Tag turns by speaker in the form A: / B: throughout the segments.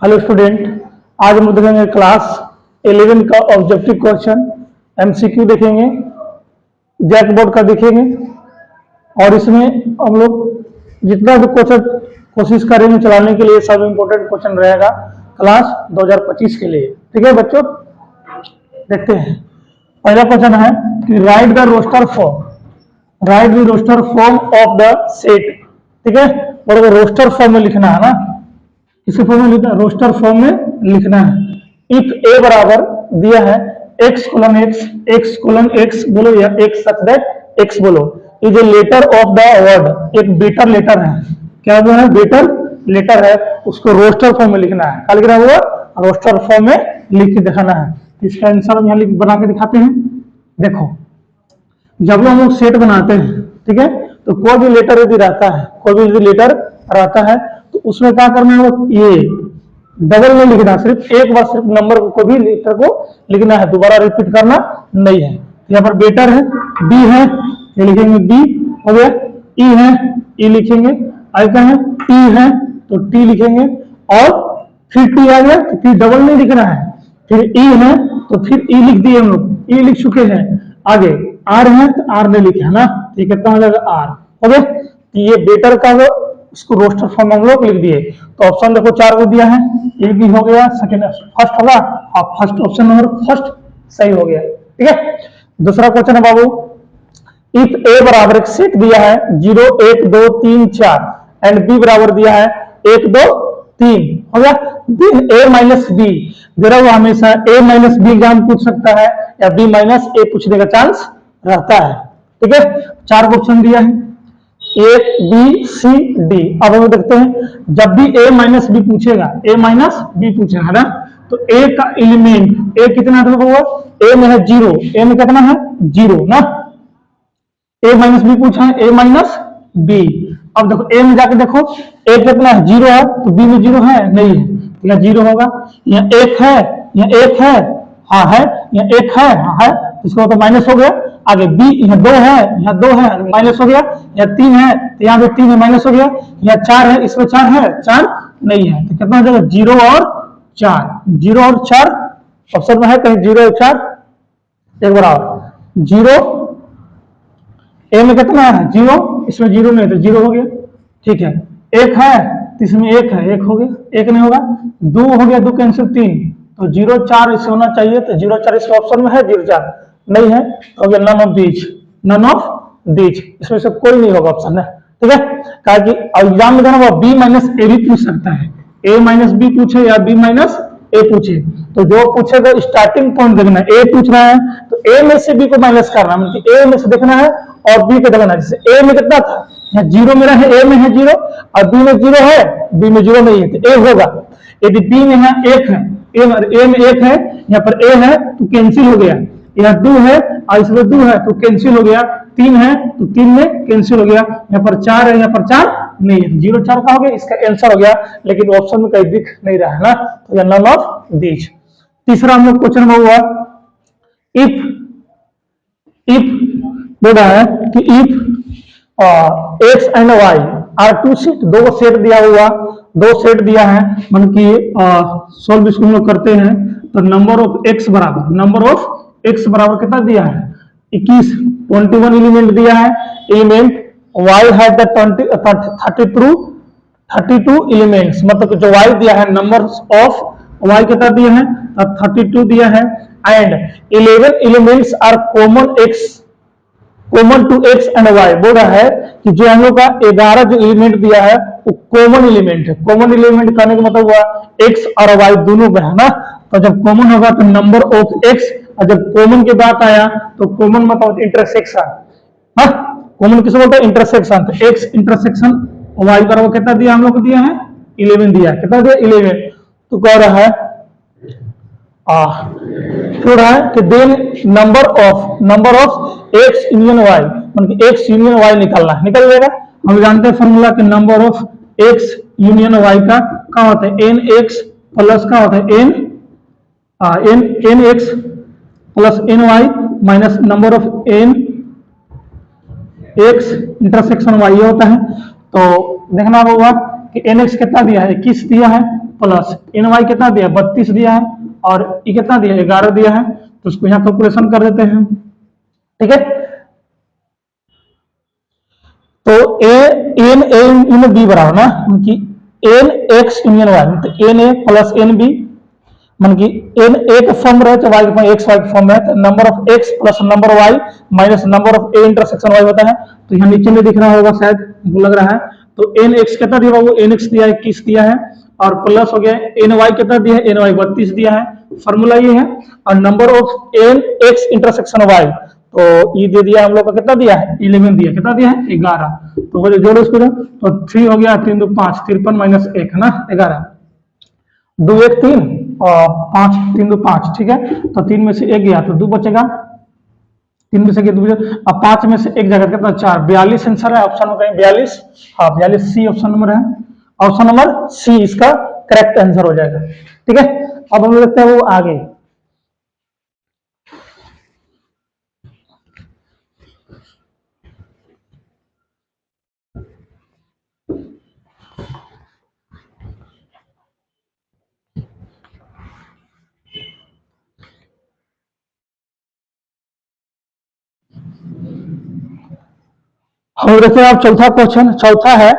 A: Hello student, आज हम देखेंगे क्लास 11 का ऑब्जेक्टिव क्वेश्चन एमसीक्यू देखेंगे, जैक बोर्ड का देखेंगे और इसमें हम लोग जितना भी क्वेश्चन कोशिश करेंगे चलाने के लिए सब इंपॉर्टेंट क्वेश्चन रहेगा क्लास 2025 के लिए। ठीक है बच्चों, देखते हैं। पहला क्वेश्चन है कि write the roster form of the set. ठीक है, और रोस्टर फॉर्म में लिखना है ना, इसे फॉर्म में लिखना, रोस्टर फॉर्म में लिखना है। इफ ए बराबर दिया है x कोलन x बोलो या x सच दैट x बोलो, is a letter of the word, एक बेटर लेटर है। क्या वो है? बेटर लेटर है, उसको रोस्टर फॉर्म में लिखना है। क्या लिखना हुआ? रोस्टर फॉर्म में लिख के दिखाना है। तो इसका आंसर हम यहाँ बना के दिखाते हैं। देखो, जब हम लोग सेट बनाते हैं, ठीक है, तो कोई भी लेटर यदि रहता है, कोई भी लेटर रहता है तो उसमें क्या करना है? ये डबल में लिखना है, सिर्फ एक बार सिर्फ नंबर को भी लेटर को लिखना है, दोबारा रिपीट करना नहीं है। यहाँ पर बेटर है, बी है, ये लिखेंगे बी हो गया, ई है, ई लिखेंगे, आई का है, टी है तो टी लिखेंगे, और फिर टी आ गया तो फिर डबल नहीं लिखना है, फिर ई है तो फिर ई लिख दिए हम लोग, ई लिख चुके हैं। आगे आर है तो आर नहीं लिखे है ना, तो कितना हो जाएगा? आर हो गया। तो ये बेटर का इसको रोस्टर फॉर्म हम लोग लिख दिए। तो ऑप्शन देखो 4 को दिया है, ए भी हो गया, सेकंड फर्स्ट होगा, हाँ फर्स्ट ऑप्शन नंबर फर्स्ट सही हो गया। ठीक है, दूसरा क्वेश्चन है बाबू, इफ ए बराबर एक सेट दिया है 0 1 2 3 4 एंड बी बराबर दिया है 1 2 3 हो गया, देन ए माइनस बी जरा वो हमेशा ए माइनस बी एग्जाम पूछ सकता है या बी माइनस ए पूछने का चांस रहता है। ठीक है, 4 ऑप्शन दिया है, ए बी सी डी। अब हम देखते हैं, जब भी ए माइनस बी पूछेगा, ए माइनस बी पूछेगा ना, तो ए का एलिमेंट ए कितना होगा? ए में है 0, ए में कितना है? 0 ना, ए माइनस बी पूछा है, ए माइनस बी। अब देखो ए में जाके देखो, ए कितना है? 0 है, तो बी में 0 है नहीं है, यहाँ 0 होगा। यहाँ 1 है, यहाँ 1 है, हाँ है, यहाँ 1 है, हाँ है, इसको तो माइनस हो गया। आगे बी, यहाँ 2 है, यहाँ 2 है, माइनस हो गया। यहाँ 3 है तो यहाँ पे 3 है, माइनस हो गया। यहाँ 4 है, इसमें 4 है, 4 नहीं है, तो कितना हो जाएगा? 0 और 4, 0 और 4 ऑप्शन में है कहीं 0 और 4 एक बराबर 0। ए में कितना है? 0, इसमें 0 नहीं तो 0 हो गया। ठीक है, 1 है तो इसमें 1 है, 1 हो गया, 1 नहीं होगा। 2 हो गया, 2 कैंसिल 3, तो 0 4 इसे होना चाहिए, तो 0 4 इसके ऑप्शन में है, 0 4 नहीं है, तो नन ऑफ दीज, इसमें से कोई नहीं होगा ऑप्शन है। ठीक है, कहा कि एग्जाम में देना वो बी माइनस ए भी पूछ सकता है, ए माइनस बी पूछे या बी माइनस ए पूछे, तो जो पूछेगा स्टार्टिंग पॉइंट देखना है। ए पूछ रहा है तो ए में से बी को माइनस करना है, मतलब ए में से देखना है और बी को देखना है। जैसे ए में कितना था? यहाँ 0 मेरा है, ए में है 0 और बी में 0 है, बी में 0 नहीं है तो ए होगा। यदि बी में यहाँ 1 है, ए में 1 है, यहाँ पर ए है तो कैंसिल हो गया। यहाँ 2 है और इसमें 2 है तो कैंसिल हो गया। 3 है तो 3 में कैंसिल हो गया। यहाँ पर 4 है, यहाँ पर 4 नहीं है, 0 4 का हो गया, इसका आंसर हो गया। लेकिन ऑप्शन में कहीं दिख नहीं रहा है ना, तो नन ऑफ दीज। तीसरा हम लोग क्वेश्चन में हुआ, इफ बोल रहा है कि if x and y are 2 set, 2 set दिया हुआ, 2 सेट दिया है, मतलब कि सोल्व इसको हम लोग करते हैं तो नंबर ऑफ एक्स बराबर कितना दिया है? 21 21 एलिमेंट दिया है। एलिमेंट y है द 32 एलिमेंट्स, मतलब जो y दिया है, नंबर ऑफ y कितना दिया है? 32 दिया है। And 11 elements are common to x and y। बोल रहा है कि जो हम लोग का 11 जो एलिमेंट दिया है वो कॉमन एलिमेंट है। कॉमन एलिमेंट कहने का मतलब हुआ x और y दोनों में है ना, तो जब कॉमन होगा तो नंबर ऑफ x, और जब कॉमन की बात आया तो कॉमन मतलब इंटरसेक्शन, हाँ कॉमन किसे बोलते हैं? इंटरसेक्शन। तो x इंटरसेक्शन y बराबर कितना दिया हम लोग को? दिया है 11 दिया है। कितना दिया? 11। तो कह रहा है कि then number of x union y, मतलब x यूनियन y निकलना निकल जाएगा। हम जानते हैं फॉर्मूला कि number of x union y का क्या होता है? nx प्लस का होता है nx plus ny minus number of nx intersection y होता है। तो देखना होगा कि nx कितना दिया है? 21 दिया है, प्लस एन वाई कितना दिया 32 दिया है और ये कितना दिया 11 दिया है, तो उसको यहाँ कैलकुलेशन कर देते हैं। ठीक है, तो एन इन बी बराबर ना कि एन एक्स यूनियन वाई, तो N A plus N B मन की एन ए का फॉर्म रहे तो वाई का एक्स वाई का फॉर्म है, तो number of x plus number y minus number of A intersection y होता है। तो यहाँ नीचे में दिख रहा होगा शायद, मुझे लग रहा है, तो एन एक्स कितना दिया वो एन एक्स दिया है 21 दिया है और प्लस हो गया एन वाई कितना दिया है एन वाई 32 दिया है, फॉर्मूला ये है। और number of N x intersection y तो ये दे दिया हम लोग का कितना दिया है 11 दिया, कितना दिया है 11, तो जोड़ो इसको तो 3 हो गया 3 2 5 53 माइनस 1 है ना 11, 2 1 3 और 5 3 2 5, ठीक है, तो 3 में से 1 गया तो 2 बचेगा, 3 में से 2 बचेगा, अब 5 में से 1 जगह कितना 4, 42 आंसर है ऑप्शन में, कहीं 42, हाँ 42 सी ऑप्शन नंबर है, ऑप्शन नंबर सी इसका करेक्ट आंसर हो जाएगा। ठीक है, अब हम लोग देखते हैं वो आगे। हम देखते हैं अब चौथा क्वेश्चन, चौथा है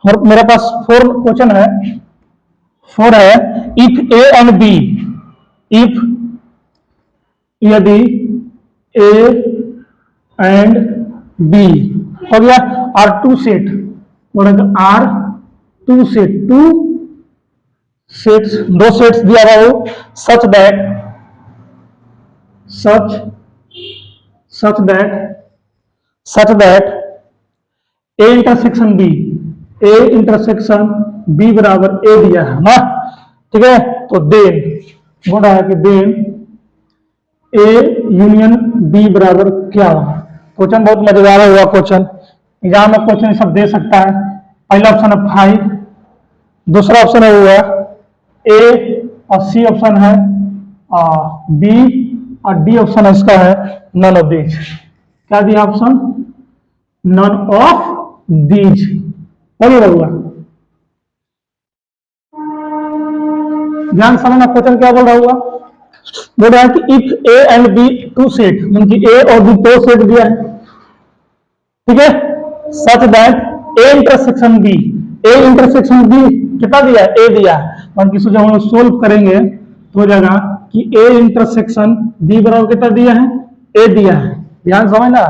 A: और मेरे पास 4 क्वेश्चन है, 4 है। If A and B, if यदि ए एंड बी हो गया are two set, are two set, 2 sets, 2 sets दिया हुआ हो, such that A intersection B, A intersection B बराबर ए दिया है ना, ठीक है, तो देन बोल रहा है कि देन ए यूनियन बी बराबर क्या होगा। क्वेश्चन बहुत मजेदार हुआ क्वेश्चन, एग्जाम में क्वेश्चन सब दे सकता है। पहला ऑप्शन है 5, दूसरा ऑप्शन है हुआ ए और सी ऑप्शन है बी और डी ऑप्शन है इसका है नन ऑफ दीज। क्या दिया ऑप्शन, नन ऑफ दीज, हुआ। ध्यान समझना क्वेश्चन क्या बोल रहा हुआ, बोल रहा है कि if A and B two set, मतलब ए और बी 2 सेट दिया है, ठीक है, such that A intersection B, A intersection B कितना दिया है ए दिया है, मतलब जब हम लोग सोल्व करेंगे तो हो जाएगा कि ए इंटरसेक्शन बी बराबर कितना दिया है ए दिया है। ध्यान समझना,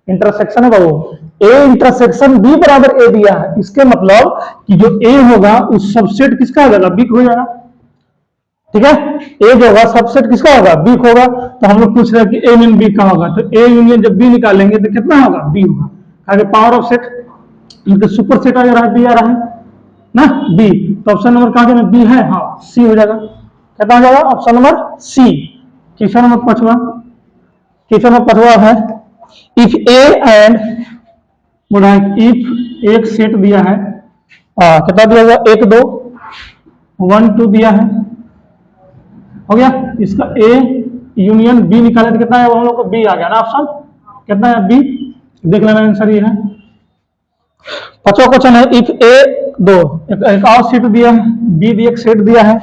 A: इंटरसेक्शन है बाबू, ए इंटरसेक्शन बी बराबर ए दिया है, इसके मतलब कि जो ए होगा उस सबसेट किसका हो जाएगा बी हो जाएगा। ठीक है, ए जो होगा सबसेट किसका होगा बी होगा, तो हम लोग पूछ रहे हैं कि ए यूनियन बी का होगा, तो ए यूनियन जब बी निकालेंगे तो कितना होगा बी होगा, आगे पावर ऑफ सेट इनके सुपर सेट आ रहा है बी आ रहा है ना बी, तो ऑप्शन नंबर कहां जाना बी है, हाँ सी हो जाएगा, कितना हो जाएगा option number C. Question number 5वां, क्वेश्चन नंबर 5वां है इफ ए एंड बोला इफ एक सेट दिया है, कितना दिया हुआ 1 2 1 2 दिया है, हो गया, इसका ए यूनियन बी निकाले तो कितना है हम लोग को बी आ गया ना, ऑप्शन कितना है बी, देख लेना आंसर ये है। 5वां क्वेश्चन है इफ ए 2 एक और सेट दिया है, बी दी एक सेट दिया है,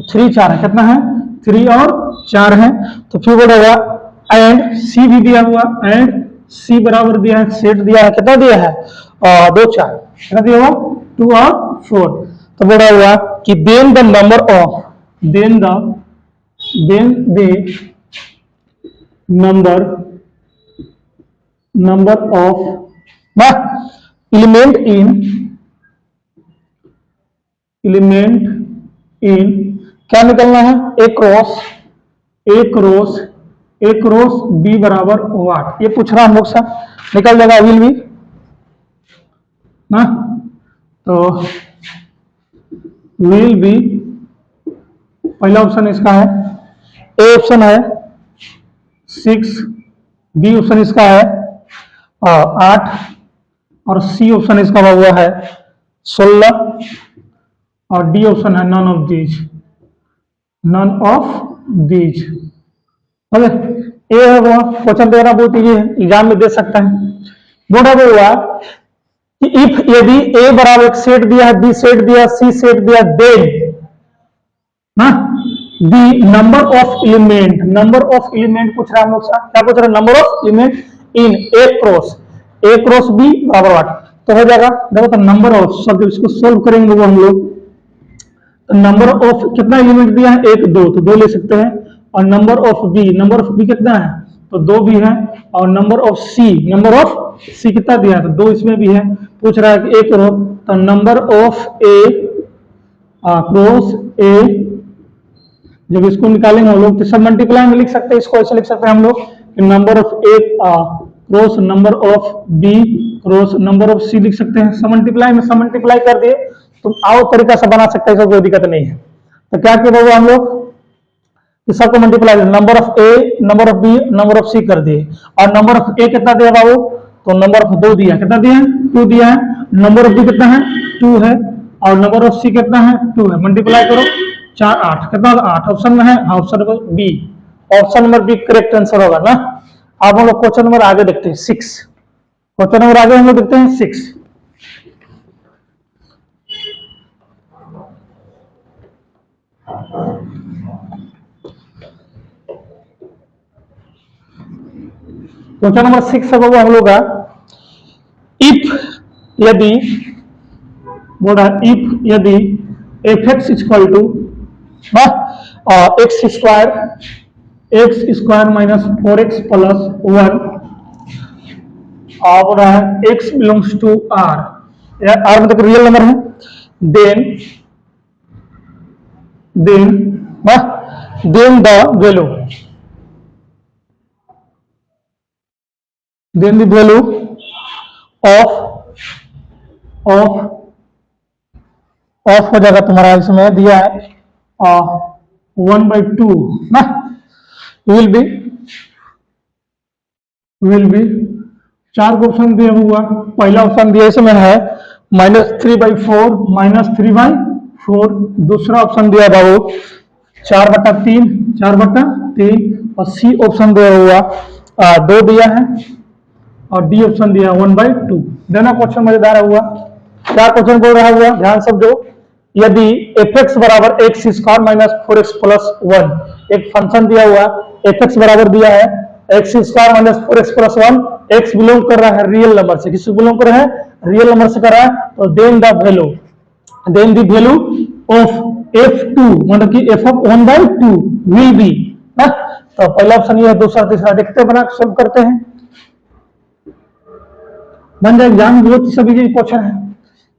A: 3 4 है, कितना है 3 और 4 है, तो फिर बोलेगा एंड सी भी दिया हुआ, एंड सी बराबर दिया है, सेट दिया है, कितना दिया है 2 4, कितना दिया हुआ 2 और 4, तो बोला हुआ कि then the number of, then the number of element in क्या निकलना है एक क्रॉस बी बराबर वाट, ये पूछ रहा हम लोग से, निकल जाएगा विल भी ना, तो विल बी पहला ऑप्शन इसका है, ए ऑप्शन है 6, बी ऑप्शन इसका है 8 और सी ऑप्शन इसका हुआ है 16 और डी ऑप्शन है नन ऑफ दीज। ए है वो क्वेश्चन दे रहा बहुत इजी है, एग्जाम में दे सकता है। बोला हुआ कि इफ यदि ए बराबर एक सेट दिया है, बी सेट दिया, सी सेट दिया, देन ना दी नंबर ऑफ एलिमेंट पूछ रहा है हम लोग से, क्या पूछ रहा है, number of element in A cross B बराबर 8, तो हो जाएगा। देखो तो नंबर ऑफ, सब इसको सोल्व करेंगे वो हम लोग, तो नंबर ऑफ कितना एलिमेंट दिया है, एक दो, तो दो ले सकते हैं। और नंबर ऑफ बी कितना है, तो दो भी है। और नंबर ऑफ सी कितना दिया है, तो दो इसमें भी है। पूछ रहा है कि एक रो, तो नंबर ऑफ ए क्रॉस ए, जब इसको निकालेंगे हम लोग तो सब मल्टीप्लाई में लिख सकते हैं, इसको ऐसे लिख सकते हैं हम लोग, number of A cross number of B cross number of C लिख सकते हैं। सब मल्टीप्लाई में सब मल्टीप्लाई कर दिए, तो आओ तरीका से बना सकते हैं, इसको कोई दिक्कत नहीं है। तो क्या किया बाबू हम लोग, सबको multiply, number of A, number of B, number of C कर दिए। और नंबर ऑफ ए कितना दिया बाबू, तो नंबर ऑफ दो दिया, कितना दिया, 2 दिया है। नंबर ऑफ बी कितना है, 2 है। और नंबर ऑफ सी कितना है, 2 है। मल्टीप्लाई करो, 4 8 कितना, 8 ऑप्शन में है, option number B, option number B correct answer होगा ना। अब हम लोग क्वेश्चन नंबर आगे देखते हैं 6, क्वेश्चन नंबर आगे हम लोग देखते हैं 6। क्वेश्चन नंबर 6 है बाबू हम लोग का, इफ यदि बोला, इफ यदि F x equal to x square minus 4x plus 1, बोल रहा है x belongs to R, R मतलब रियल नंबर है, then the value, then the value of हो जाएगा तुम्हारा, इसमें दिया है 1/2 ना, विल बी 4 ऑप्शन दिया हुआ। पहला ऑप्शन दिया इसमें है -3/4 -3/4, दूसरा ऑप्शन दिया बाबू 4/3 और सी ऑप्शन दिया हुआ 2 दिया है और डी ऑप्शन दिया 1/2। दोनों क्वेश्चन मजेदार हुआ। क्या क्वेश्चन बोल रहा हुआ, ध्यान समझो, यदि एफ एक्स बराबर x square minus 4x plus 1, एक फंक्शन दिया हुआ, एफ एक्स बराबर दिया है x square minus 4x plus 1, x belong कर रहा है रियल नंबर से, किससे बिलोंग कर रहा है, रियल नंबर से कर रहा है, तो then the value of f2 मतलब कि f ऑफ 1/2 विल बी ना। तो पहला ऑप्शन ये है, दूसरा तीसरा देखते हैं, बना सब करते हैं, बन जाए एग्जाम। बहुत सभी क्वेश्चन है,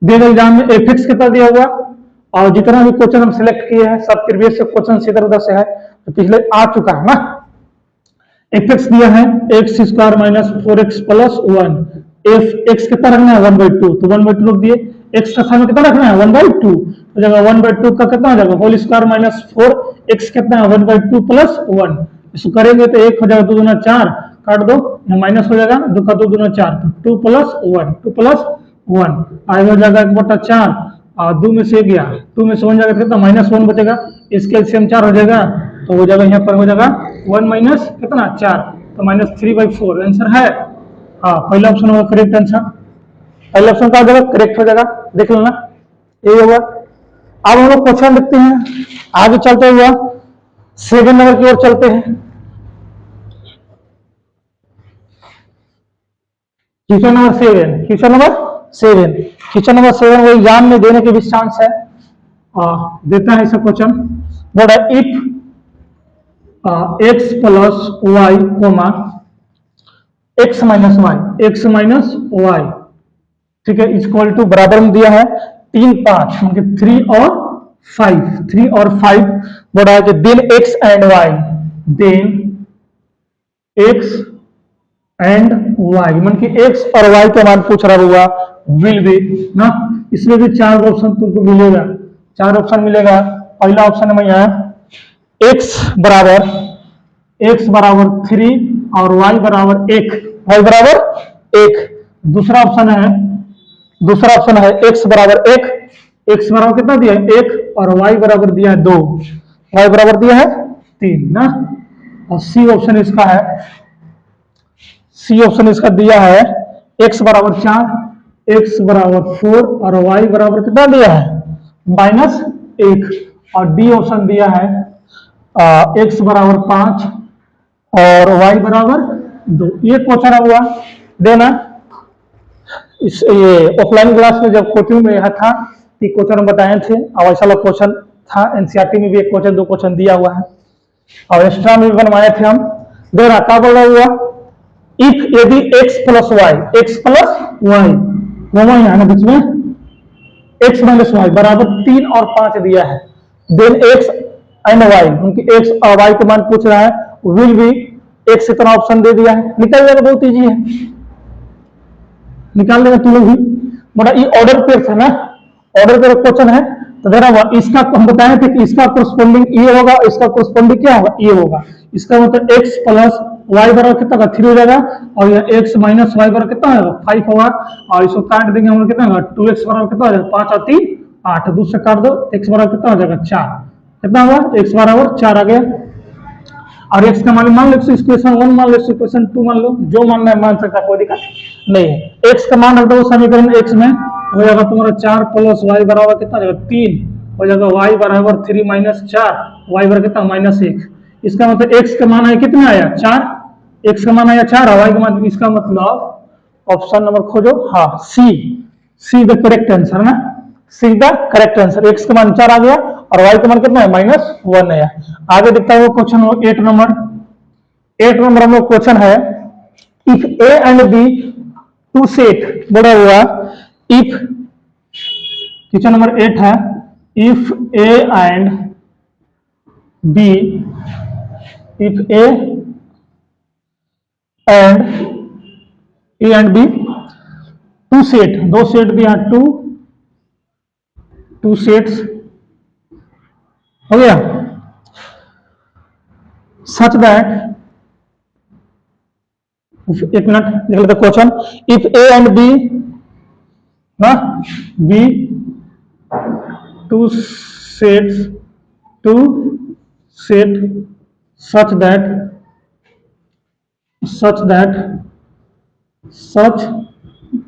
A: देन एग्जाम में एफ एक्स कितना दिया हुआ, और जितना भी क्वेश्चन हम सिलेक्ट किए हैं सब प्रीवियस क्वेश्चन इधर उधर से है, तो पिछले आ चुका है ना। एफ एक्स दिया है x square minus 4x plus 1, F x कितना रखना है 1/2, तो 1/2 रख दिए। एक्स का स्थान में कितना रखना है 1/2, तो जगह 1/2 का कितना हो जाएगा होल स्क्वायर माइनस 4, एक्स कितना है 1/2 प्लस 1, इसको करेंगे तो 1 हो जाएगा, 2 दूना 4, काट दो, माइनस हो जाएगा, 2 का 2 दूना 4, 2 प्लस 1 आएगा, हो जाएगा 1/4, और 2 में से गया, 2 में से 1 जाएगा कितना -1 बचेगा, इसके एलसीएम 4 हो जाएगा, तो हो जाएगा यहाँ पर हो जाएगा 1 माइनस कितना 4, तो -3/4 आंसर है। हाँ, पहला ऑप्शन होगा करेक्ट आंसर, पहला ऑप्शन का हो जाएगा करेक्ट हो जाएगा, देख लेना ये होगा। अब हम लोग क्वेश्चन देखते हैं, आगे चलते हुआ 7 नंबर की ओर चलते हैं। क्वेश्चन नंबर 7 वो एग्जाम में देने के भी चांस है, देता है ऐसा क्वेश्चन। बोला if x plus y comma x minus y, ठीक है, इक्वल टू बराबर में दिया है 3 5 मतलब 3 और 5 बोला है कि देन x एंड y मन कि x और y का मान पूछ रहा हुआ, विल बी ना, इसमें भी 4 ऑप्शन तुमको मिलेगा, 4 ऑप्शन मिलेगा। पहला ऑप्शन में यहाँ x बराबर 3 और y बराबर 1, दूसरा ऑप्शन है x बराबर 1, x बराबर कितना दिया है 1 और y बराबर दिया है 2, y बराबर दिया है 3 ना। और सी ऑप्शन इसका दिया है x बराबर 4, x बराबर 4 और y बराबर कितना दिया है -1 और डी ऑप्शन दिया है x बराबर 5 और y बराबर 2। ये क्वेश्चन हुआ देना। इस ये ऑफलाइन क्लास में जब कोचिंग में यह था कि क्वेश्चन बताए थे और ऐसा वाला क्वेश्चन था। एनसीईआरटी में भी एक क्वेश्चन 2 क्वेश्चन दिया हुआ है और एक्स्ट्रा में भी बनवाए थे हम। देना क्या बोला हुआ इफ यदि x प्लस वाई दोनों यहाँ ना बीच में x माइनस वाई बराबर 3 और 5 दिया है, देन x एंड y उनकी x और y के मान पूछ रहा है, विल भी x इतना ऑप्शन दे दिया है, निकल जाएगा, बहुत इजी है, निकाल लेगा तुम लोग भी। बड़ा ये ऑर्डर पेयर है ना, ऑर्डर पेयर क्वेश्चन है। तो जरा इसका हम बताए थे कि इसका कोरस्पोंडिंग ये होगा, इसका कोरस्पोंडिंग क्या होगा ये होगा। इसका मतलब x प्लस वाई बराबर कितना होगा 3 हो जाएगा और यह x माइनस वाई बराबर कितना होगा 5 होगा और इसको काट देंगे हम लोग कितना होगा 2x बराबर कितना हो जाएगा 5 और 3 8, दूसरे काट दो x बराबर कितना हो जाएगा 4, कितना होगा x बराबर 4 आ गया। और x का मान लो इक्वेशन 1 मान लो, इक्वेशन 2 मान लो, जो मानना है मान सकता, कोई दिक्कत नहीं है। x का मान रख दो समीकरण x में हो जाएगा तुम्हारा 4 प्लस वाई बराबर कितना हो जाएगा 3 हो जाएगा, y बराबर 3 माइनस 4 y बराबर कितना -1। इसका मतलब x का मान आया कितना आया 4, x का मान आया 4 y का मान, इसका मतलब ऑप्शन नंबर खोजो, हाँ सी द करेक्ट आंसर ना, see the correct answer. x का मान 4 आ गया और y का मान कितना है -1 है। आगे दिखता है वो क्वेश्चन 8 नंबर हम लोग क्वेश्चन है if a and b two set बड़ा हुआ, इफ क्वेश्चन नंबर 8 है if a and b, if a and b two set, दो सेट दिया टू सेट्स हो गया, सच दैट, एक मिनट देख लेते question, if a and b ना b two set such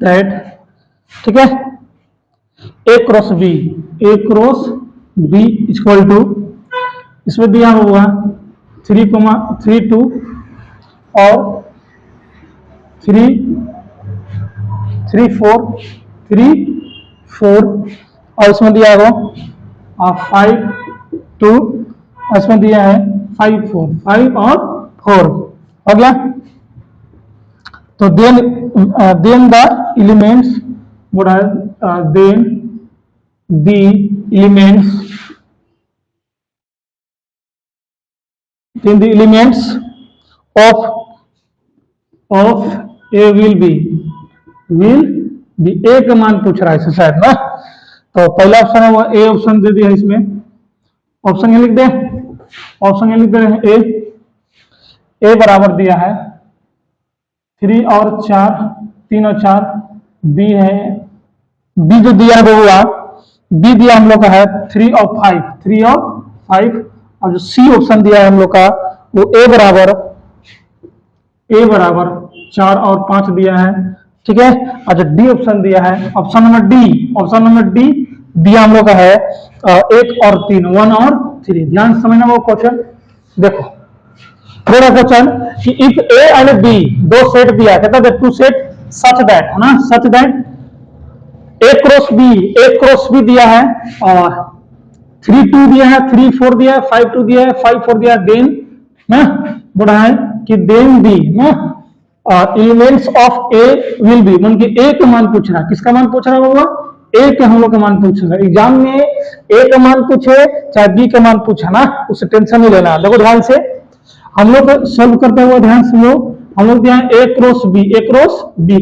A: that ठीक है a cross b equal to, इसमें दिया हुआ 3, 2 और 3, 4 और इसमें दिया हुआ 5, 2 इसमें दिया है 5 और 4 हो गया। तो then the elements of A will be A का मान पूछ रहा है शायद ना। तो पहला ऑप्शन है वो ए ऑप्शन दे दिया है, इसमें ऑप्शन ये लिख दे, ऑप्शन ये लिख दे रहे हैं ए बराबर दिया है 3 और 4, 3 और 4, बी है, बी जो दिया है वो हुआ, बी दिया हम लोग का है 3 और 5 और जो सी ऑप्शन दिया है हम लोग का वो ए बराबर 4 और 5 दिया है, ठीक है। और जो डी ऑप्शन दिया है, ऑप्शन नंबर डी दिया हम लोग का है 1 और 3, 1 और 3। ध्यान से समझना वो क्वेश्चन, देखो थोड़ा क्वेश्चन कि इफ ए एंड बी दो सेट दिया, कहता है टू सेट सच दैट है ना, such that A cross B दिया है और 3, 2 दिया है, 3, 4 दिया है, 5, 2 दिया है, 5, 4 दिया है, देन ना बोला है कि देन बी ना elements of A will B, मतलब कि ए का मान पूछ रहा है, किसका मान पूछ रहा है होगा ए के हम लोग का मान पूछ रहा है। एग्जाम में ए का मान पूछे चाहे बी का मान पूछा ना, उससे टेंशन नहीं लेना। देखो ध्यान से हम लोग सॉल्व करते हुए ध्यान से हम लोग दिया है ए क्रॉस बी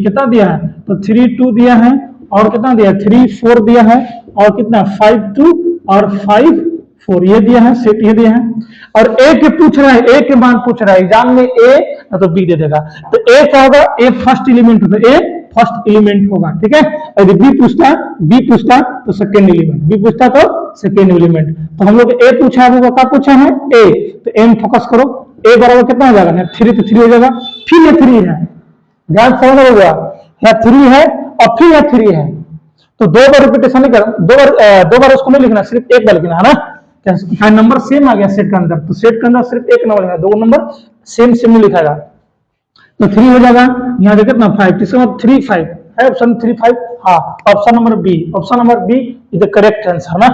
A: कितना दिया है, तो 3, 2 दिया है और कितना दिया है 3, 4 दिया है और कितना 5, 2 और 5, 4 ये दिया है, सेट ये दिया है और ए के पूछ रहा है, ए के मान पूछ रहा है। एग्जाम में ए ना तो बी दे देगा, तो ए क्या होगा, ए फर्स्ट एलिमेंट होगा, ए फर्स्ट एलिमेंट होगा, ठीक है। यदि बी पूछता तो सेकेंड एलिमेंट, बी पूछता तो सेकेंड एलिमेंट। तो हम लोग ए पूछा है, वो क्या पूछा है ए, तो एम फोकस करो, ए बराबर कितना हो जाएगा 3, तो 3 हो जाएगा, फिर ये 3 है, ध्यान समझ होगा, यहाँ 3 है और फिर यहाँ 3 है, तो 2 बार रिपीटेशन नहीं कर, 2 बार उसको नहीं लिखना, सिर्फ 1 बार लिखना है ना। नंबर सेम आ गया सेट के अंदर, तो सेट के अंदर सिर्फ 1 नंबर लिखना, 2 नंबर सेम सेम नहीं लिखाएगा। तो 3 हो जाएगा, यहाँ देखिए ना 5, इसका मतलब 3 5 है, ऑप्शन 3 5। हाँ, option number B, option number B is the correct answer ना।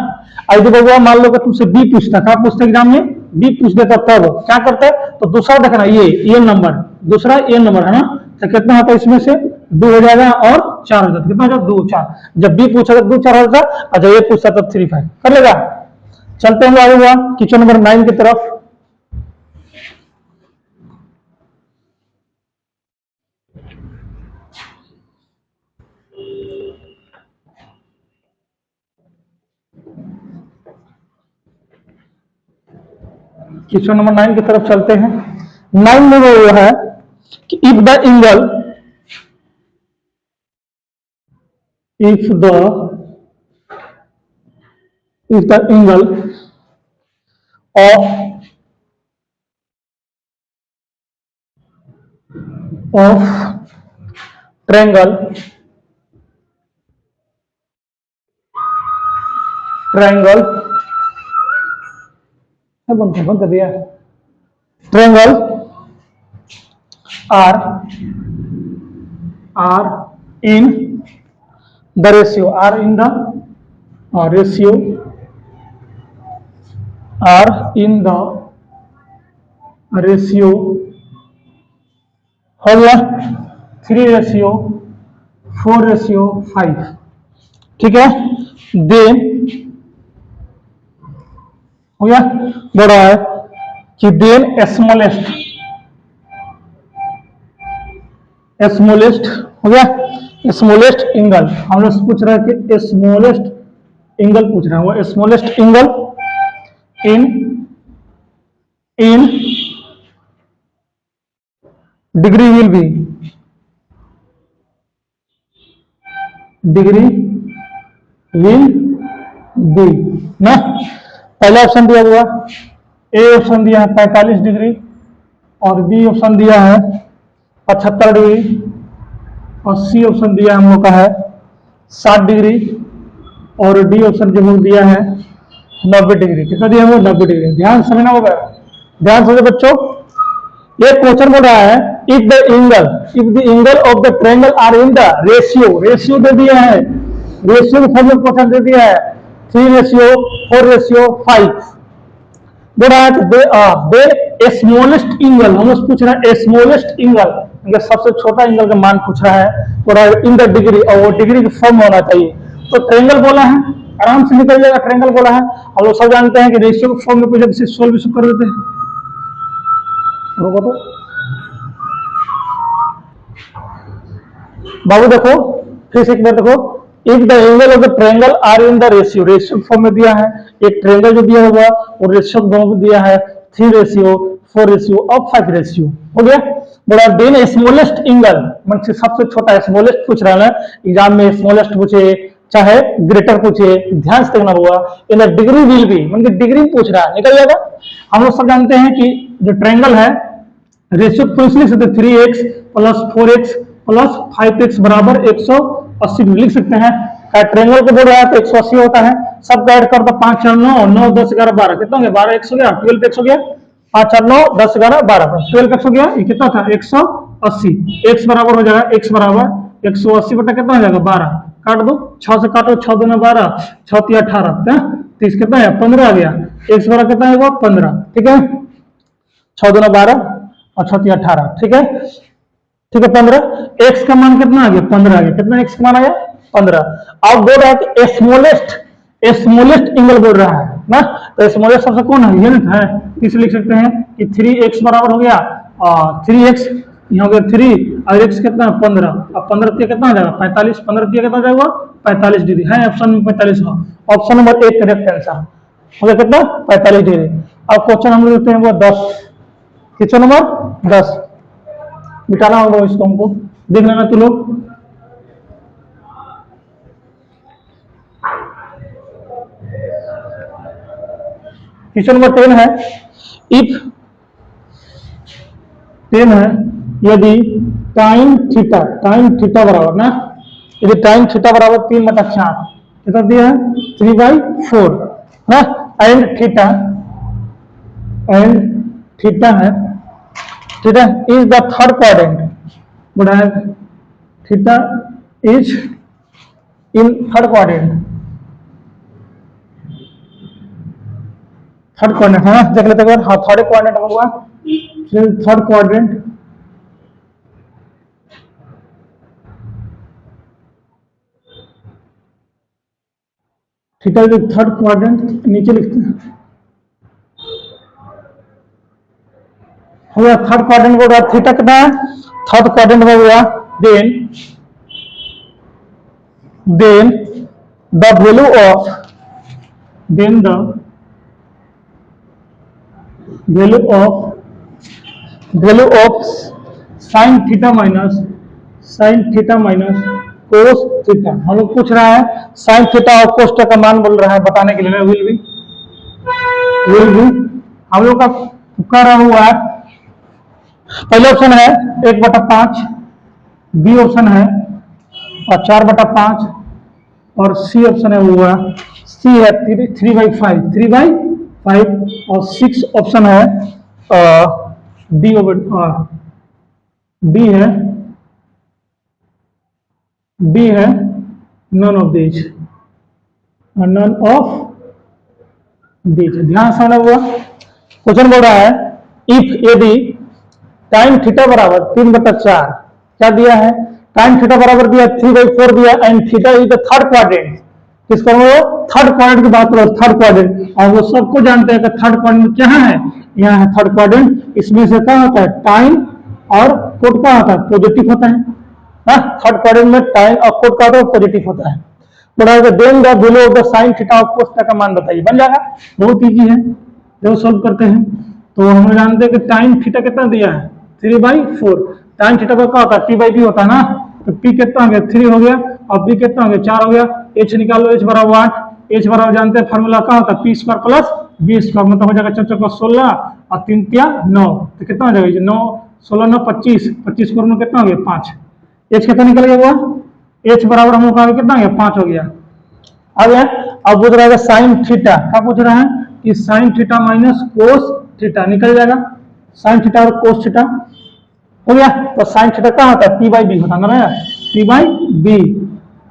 A: अब देखो मान लो कि तुमसे बी पूछता, क्या पूछता एग्जाम में, बी पूछ देता, तब क्या करता है, तो दूसरा देखना ये नंबर, दूसरा ये नंबर है ना, तो कितना होता है इसमें से 2 हो जाएगा और 4 हो जाता, कितना हो जाएगा 2 4, जब बी पूछा 2 4 होता, अच्छा ये पूछता तब 3 5 कर लेगा। चलते हैं आगे हुआ क्वेश्चन नंबर 9 की तरफ। क्वेश्चन नंबर 9 की तरफ चलते हैं। 9 में वो है कि if the angle of triangle बंद कर दिया, triangle are in the ratio, are in the ratio, are in the ratio हो गया 3:4:5, ठीक है। देन हो गया, बोल रहा है कि देन स्मॉलेस्ट हो गया, स्मॉलेस्ट एंगल, हम लोग पूछ रहे हैं कि स्मॉलेस्ट एंगल पूछ रहे हैं, वो smallest angle in degree will be ना। पहला ऑप्शन दिया हुआ, ए ऑप्शन दिया है 45 डिग्री और बी ऑप्शन दिया है 75 डिग्री और सी ऑप्शन दिया हम लोग का है 60 डिग्री और डी ऑप्शन जो हम दिया है 90 डिग्री। कितना दिया है, 90 डिग्री। ध्यान समझना होगा, ध्यान समझो बच्चों, ये क्वेश्चन बोल रहा है if the angle of the triangle are in the ratio दे दिया है, रेशियो के फॉर्म में क्वेश्चन दे दिया है 3:4:5, बोल रहा है दे स्मॉलेस्ट एंगल, हम लोग पूछ रहे हैं स्मॉलेस्ट एंगल, सबसे छोटा एंगल का मान पूछ रहा है, बोल रहा है इन द डिग्री, और वो डिग्री के फॉर्म में होना चाहिए। तो ट्रायंगल बोला है, आराम से निकल जाएगा, ट्रायंगल बोला है। हम लोग सब जानते हैं कि रेशियो के फॉर्म में पूछे किसी सोल्व कर देते हैं, तो बाबू देखो फिर से एक बार देखो, if the angle of the triangle are in the ratio form में दिया है, एक ट्रायंगल जो दिया होगा वो रेशियो फॉर्म में दिया है 3:4:5 हो गया। बड़ा देन स्मॉलेस्ट एंगल मतलब सबसे छोटा स्मॉलेस्ट पूछ रहा है एग्जाम में, स्मॉलेस्ट पूछे चाहे ग्रेटर पूछे, ध्यान से देखना होगा। In the degree will be मतलब डिग्री पूछ रहा है, निकल जाएगा। हम लोग सब जानते हैं कि जो ट्रायंगल है रेशियो लिख सकते 3x + 4x + 5x बराबर 180 लिख सकते हैं। ट्रायंगल को बोल रहा है तो 180 होता है, सब ऐड कर दो 5 4 9 9 10 11 12 कितना हो गया 12 x हो गया, 12 x हो गया, 5 4 9 10 11 12 12 x हो गया, ये कितना था 180, x बराबर हो जाएगा x बराबर 180 बटा कितना हो जाएगा 12, काट दो 6 से काटो 6 दूना 12 6 3 18 30 कितना है 15 आ गया, x बराबर कितना है वो 15, ठीक है 6 दूना 12 और 6 3 18, ठीक है 15। x का मान कितना आ गया 15 आ गया, कितना x का मान आया 15। अब बोल रहा है कि स्मॉलेस्ट एंगल बोल रहा है ना, तो स्मॉलेस्ट सबसे कौन है ये है, इसलिए लिख सकते हैं कि 3x बराबर हो गया 3x यहाँ हो गया 3 और x कितना 15, अब 15 कितना हो जाएगा 45, 15 कितना हो जाएगा 45 डिग्री है, ऑप्शन में 45 हो, ऑप्शन नंबर 1 करेक्ट आंसर हो गया कितना 45 डिग्री। अब क्वेश्चन हम लेते हैं वो 10, क्वेश्चन नंबर 10 मिटाना होगा इसको, हमको देख लेना तू लोग। क्वेश्चन नंबर 10 है, इफ 10 है यदि टाइम थीटा बराबर ना यदि टाइम थीटा बराबर 3/4 कितना दिया है 3/4 ना, एंड थीटा है, theta is the third quadrant, बढ़ाया theta is in third quadrant, third quadrant है ना, देख लेते हैं। हाँ थर्ड क्वाड्रेंट होगा, third quadrant theta is third quadrant, नीचे लिखते हैं हो गया थर्ड क्वाड्रेंट को, थीटा कितना है थर्ड क्वाड्रेंट हो गया, then the value of, then the value of sine theta minus cos theta, हम लोग पूछ रहा है साइन थीटा और कोस थीटा का मान बोल रहा है बताने के लिए, विल बी हम लोग का कर रहा हुआ है। पहले ऑप्शन है 1/5, बी ऑप्शन है और 4/5, और सी ऑप्शन है हुआ, सी है 3/5 और 6 ऑप्शन है डी है नन ऑफ दीज, ध्यान से हुआ। क्वेश्चन बोल रहा है इफ यदि टाइम थीटा बराबर 3/4, क्या दिया है टाइम थीटा बराबर दिया 3/4 दिया, and theta is the third quadrant, किसका वो थर्ड क्वाड्रेंट की बात करो, थर्ड क्वाड्रेंट, और वो सबको जानते हैं कि थर्ड क्वाड्रेंट क्या है, यहाँ है थर्ड क्वाड्रेंट, इसमें से क्या होता है टाइम और कोड क्या होता है पॉजिटिव होता है, थर्ड क्वाड्रेंट में टाइम और कोड का पॉजिटिव होता है। बढ़ाएगा then the value of the sine theta और कोस थीटा का मान बताइए, बन जाएगा, बहुत इजी है जब सॉल्व करते हैं। तो हम जानते हैं कि टाइम थीटा कितना दिया है 3/4, टाइम थीटा का क्या होता है p/b होता है ना, तो p कितना हो गया 3 हो गया, और b कितना हो गया 4 हो गया, h निकाल लो, h बराबर 8, h बराबर जानते हैं फार्मूला क्या होता है p² प्लस b², मतलब हो जाएगा 4 × 16 और 3 × 9, तो कितना हो जाएगा 9 16 9 25, 25 को कितना हो गया 5, h कितना निकल गया हुआ, h बराबर हम लोग का कितना हो गया 5 हो गया, आ गया। अब पूछ रहा है साइन थीटा, क्या पूछ रहा है कि sign theta minus cos theta, निकल जाएगा साइन थीटा और कोस थीटा हो गया। तो साइन थीटा क्या होता है p/b होता है ना, p/b,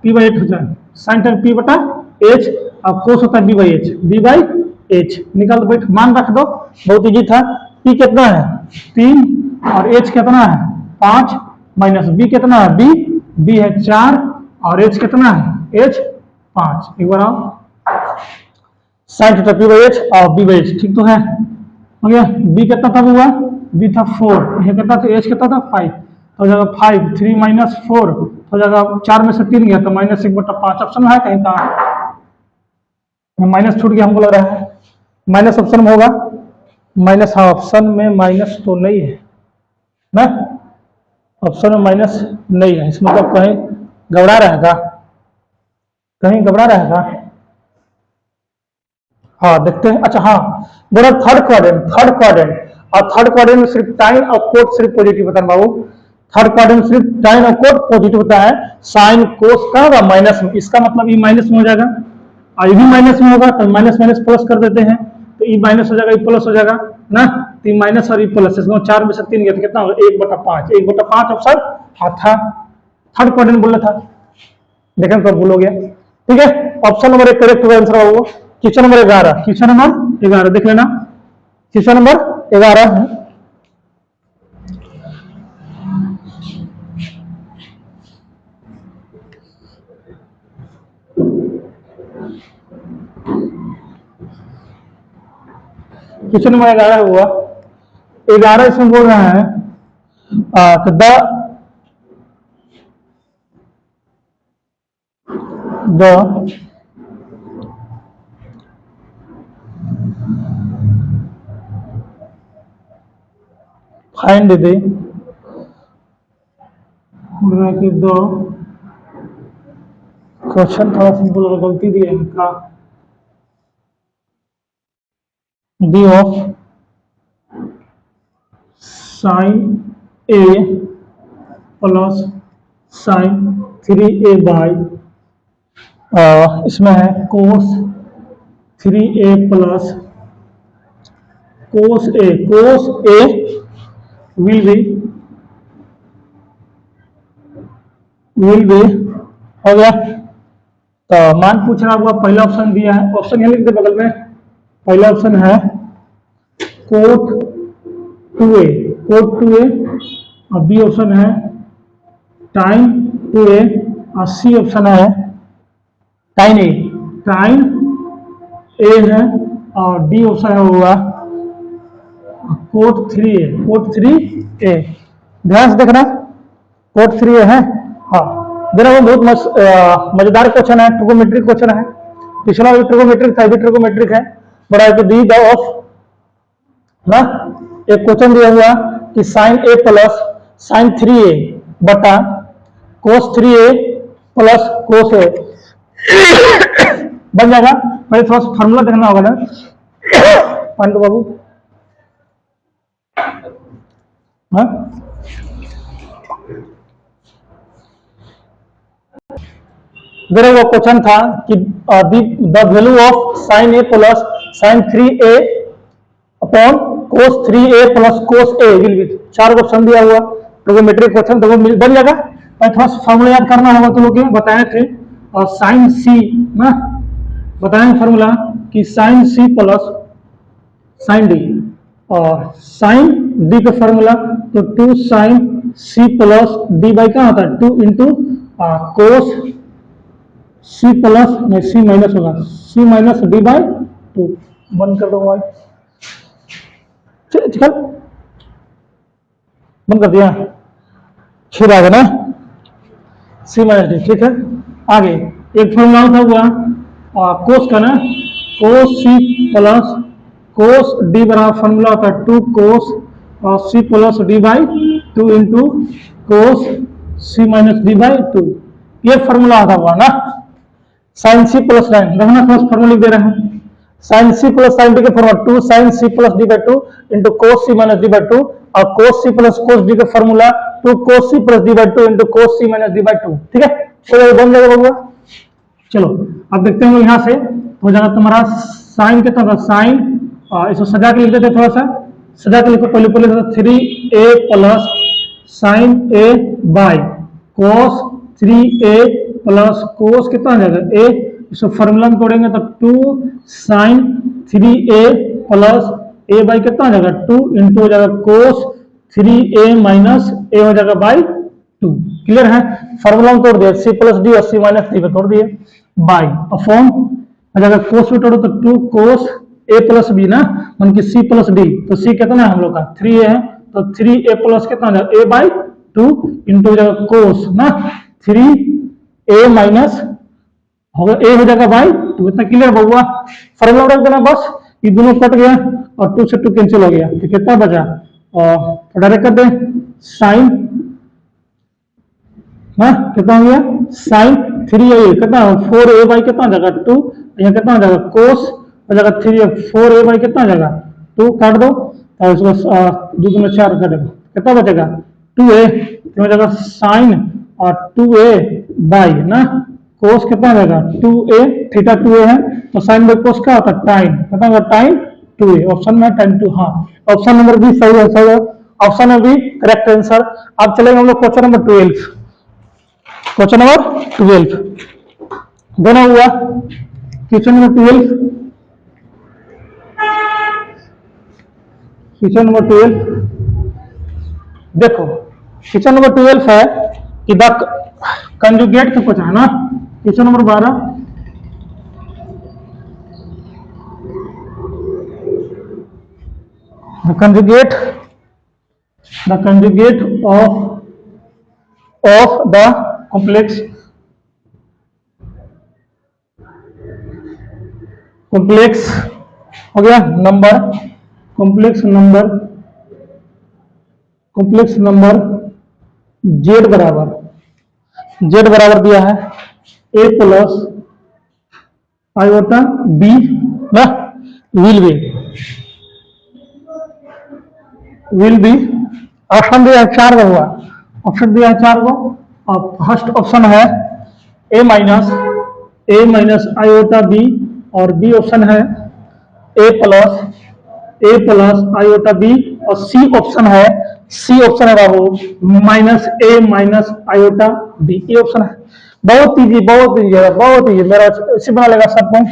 A: p/8 हो जाए, साइन थीटा p/h और कोस होता है b/h, निकाल दो बैठ, मान रख दो, बहुत इजी था। p कितना है 3 और h कितना है 5, माइनस b कितना है b है 4 और h कितना है h 5, एक बार आओ, साइन थीटा p/h और b/h, ठीक तो है, हो गया। b कितना था हुआ, b था 4, यह कितना था h कितना था 5, तो हो जाएगा 5, 3 - 4 हो जाएगा, 4 में से 3 गया तो -1/5 ऑप्शन है कहीं का, माइनस छूट गया हमको लग रहा है, माइनस ऑप्शन में होगा, माइनस, हाँ ऑप्शन में माइनस तो नहीं है ना, ऑप्शन में माइनस नहीं है, इसमें मतलब कहीं घबरा रहेगा, कहीं घबरा रहेगा, हाँ देखते हैं। अच्छा हाँ बोला थर्ड क्वाड्रेंट और थर्ड क्वाड्रेंट में सिर्फ टाइम और कोड सिर्फ पॉजिटिव होता है बाबू, थर्ड क्वाड्रेंट में सिर्फ टाइम और कोड पॉजिटिव होता है, साइन कोस का होगा माइनस में, इसका मतलब ये माइनस में हो जाएगा, और ये भी माइनस में होगा तो माइनस माइनस प्लस कर देते हैं, तो ये माइनस हो जाएगा ये प्लस हो जाएगा ना, तो माइनस और ये प्लस, इसमें 4 में से 3 गया तो कितना होगा 1/5 ऑप्शन था, थर्ड क्वाड्रेंट बोला था, देखें तो भूल हो गया, ठीक है। ऑप्शन नंबर 1 करेक्ट आंसर होगा। क्वेश्चन नंबर 11 देख लेना, क्वेश्चन नंबर 11 है, क्वेश्चन नंबर 11 हुआ, 11 इसमें बोल रहा है द फाइंड द क्वेश्चन थोड़ा सिंपल और गलती दिया है का, D of sine A plus sign 3a by, इसमें है कोस 3a plus cos A will B हो गया। तो मान पूछ रहा हुआ, पहला ऑप्शन दिया है, ऑप्शन यहाँ लिख दे बगल में। पहला ऑप्शन है कोट 2a और बी ऑप्शन है टाइन 2a और सी ऑप्शन है टाइन ए है और डी ऑप्शन है हुआ कोट 3a। ध्यान से देखना, कोट 3a है। हाँ, मेरा वो बहुत मजेदार क्वेश्चन है, ट्रिगोमेट्रिक क्वेश्चन है। पिछला भी ट्रिगोमेट्रिक था, भी ट्रिगोमेट्रिक है। बड़ा है दी द ऑफ ना, एक क्वेश्चन दिया हुआ कि साइन ए प्लस साइन 3a बटा कोस 3a प्लस कोस ए बन जाएगा। पहले थोड़ा सा फॉर्मूला देखना होगा ना पांडु बाबू। हाँ, मेरा वो क्वेश्चन था कि the value of sign A plus sign 3a upon cos 3a plus cos A will B. 4 option दिया हुआ ट्रिगोमेट्रिक क्वेश्चन, तो वो बन जाएगा। थोड़ा सा फॉर्मूला याद करना होगा, तो लोग बताए थे। और साइन सी ना बताएंगे फॉर्मूला कि sine C plus sine D, और साइन डी का फॉर्मूला तो 2 sine C plus D by क्या होता है 2 इंटू कोस सी प्लस में सी माइनस होगा सी माइनस डी बाई 2। बंद कर दो भाई, चल बंद कर दिया, फिर आ गया ना सी माइनस डी। ठीक है, आगे एक फॉर्मूला होता हुआ कोस का ना, cos C plus cos D बराबर फॉर्मूला होता है 2 cos C plus D by 2 into cos C minus D by 2। ये फॉर्मूला आता हुआ ना। साइन सी प्लस साइन देखना, फॉर्मूला लिख दे रहे हैं। Sine C plus sine D का formula 2 sine C plus D by 2 into cos C minus D by 2, और cos C plus cos D का formula 2 cos C plus D by 2 into cos C minus D by 2। ठीक है, चलो बन जाएगा बबुआ। चलो अब देखते हैं यहां से हो जाएगा तुम्हारा साइन कितना था, साइन इसको सजा के लिख देते, थोड़ा सा सजा के लिखो। पहले 3a plus sign A by cos 3a plus cos कितना आ जाएगा ए, इसको फॉर्मूला में तोड़ेंगे तो 2 sign 3a plus A by कितना आ जाएगा 2 इंटू हो जाएगा कोस 3a माइनस ए हो जाएगा बाई 2। क्लियर है, फॉर्मूला में तोड़ दिया, सी प्लस डी और सी माइनस डी को तोड़ दिए बाई अपॉन हो जाएगा कोस में तोड़ो तो 2 कोस ए प्लस बी ना, मन की सी प्लस डी, तो सी कितना है हम लोग का 3a है, तो 3a प्लस कितना आ जाएगा ए बाई 2 इंटू हो जाएगा कोस ना 3a माइनस होगा ए हो जाएगा बाई 2। इतना क्लियर बउआ, फॉर्मूला रख देना बस, ये दोनों कट गया और 2 से 2 कैंसिल हो गया, तो कितना बचा और डायरेक्ट कर दे साइन ना, कितना हो गया साइन 3a कितना 4a बाई कितना जाएगा 2, यहाँ कितना जाएगा कोस हो जाएगा 3a 4a बाई कितना आ जाएगा 2, काट दो और इसको 2 में 4 काटेगा, कितना बचेगा 2a, हो जाएगा साइन और 2a बाई ना कोस कितना आ जाएगा 2a, थीटा 2a है तो साइन बाई कोस क्या होता है टाइन, कितना होगा टाइन 2a। ऑप्शन में टाइन 2, हाँ ऑप्शन नंबर बी सही आंसर है, ऑप्शन में बी करेक्ट आंसर। अब चलेंगे हम लोग क्वेश्चन नंबर 12। क्वेश्चन नंबर 12 दोनों हुआ, क्वेश्चन नंबर 12, क्वेश्चन नंबर 12 देखो, क्वेश्चन नंबर 12 है कि द कंजुगेट का पूछा है ना। Question number 12 the conjugate of the complex हो गया नंबर, कॉम्प्लेक्स नंबर z बराबर दिया है a प्लस आयोटा b ना विल बी ऑप्शन दिया है 4 को हुआ, ऑप्शन दिया है 4 को अब फर्स्ट ऑप्शन है ए माइनस आयोटा बी, और बी ऑप्शन है ए प्लस आयोटा बी, और सी ऑप्शन है बाबू माइनस ए माइनस आयोटा बी। ये ऑप्शन है। बहुत इजी मेरा इसी बना लेगा सब पॉइंट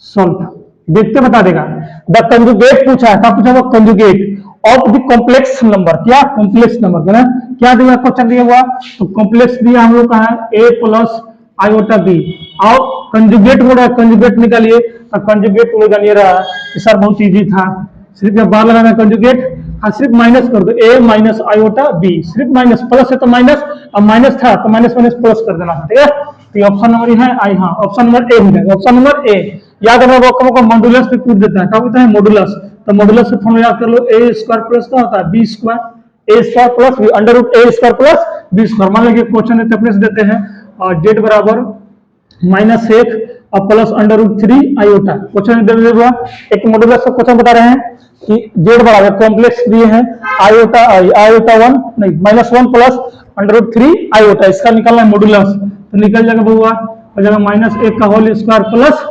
A: सॉल्व। देखते बता देगा। द कंजुगेट पूछा है, क्या पूछा हुआ? Conjugate of the complex number. क्या कॉम्प्लेक्स नंबर है ना, क्या दिया क्वेश्चन दिया हुआ? तो कॉम्प्लेक्स दिया हम लोग का है ए प्लस आयोटा बी, और कंजुगेट बोला कंजुगेट निकालिए, तो कंजुगेट निकालिए रहा है। सर बहुत इजी था, सिर्फ जब बार लगाना कंजुगेट, हाँ सिर्फ माइनस कर दो, ए माइनस आयोटा बी, सिर्फ माइनस, प्लस है तो माइनस, अब माइनस था तो माइनस माइनस प्लस कर देना था, ठीक है। तो ऑप्शन नंबर है आई, हाँ ऑप्शन नंबर ए हो जाएगा। ऑप्शन नंबर ए याद रखना, वो मॉडुलस पे पूछ देता है, क्या होता है मॉडुलस, तो मॉडुलस से फॉर्मूला याद कर लो, ए स्क्वायर प्लस क्या होता है B square, A square plus B under root A square plus B square. मान लीजिए क्वेश्चन देते अपने से देते हैं और जेड बराबर -1 और plus under root 3 iota. Question दे दिया हुआ एक मॉडुलस का क्वेश्चन बता रहे हैं कि जेड बराबर कॉम्प्लेक्स दिए हैं आयोटा 1 नहीं -1 प्लस अंडर रूट 3 आयोटा, इसका निकालना है मॉडुलस, तो निकल जाएगा बउआ हो जाएगा -1 का होल स्क्वायर प्लस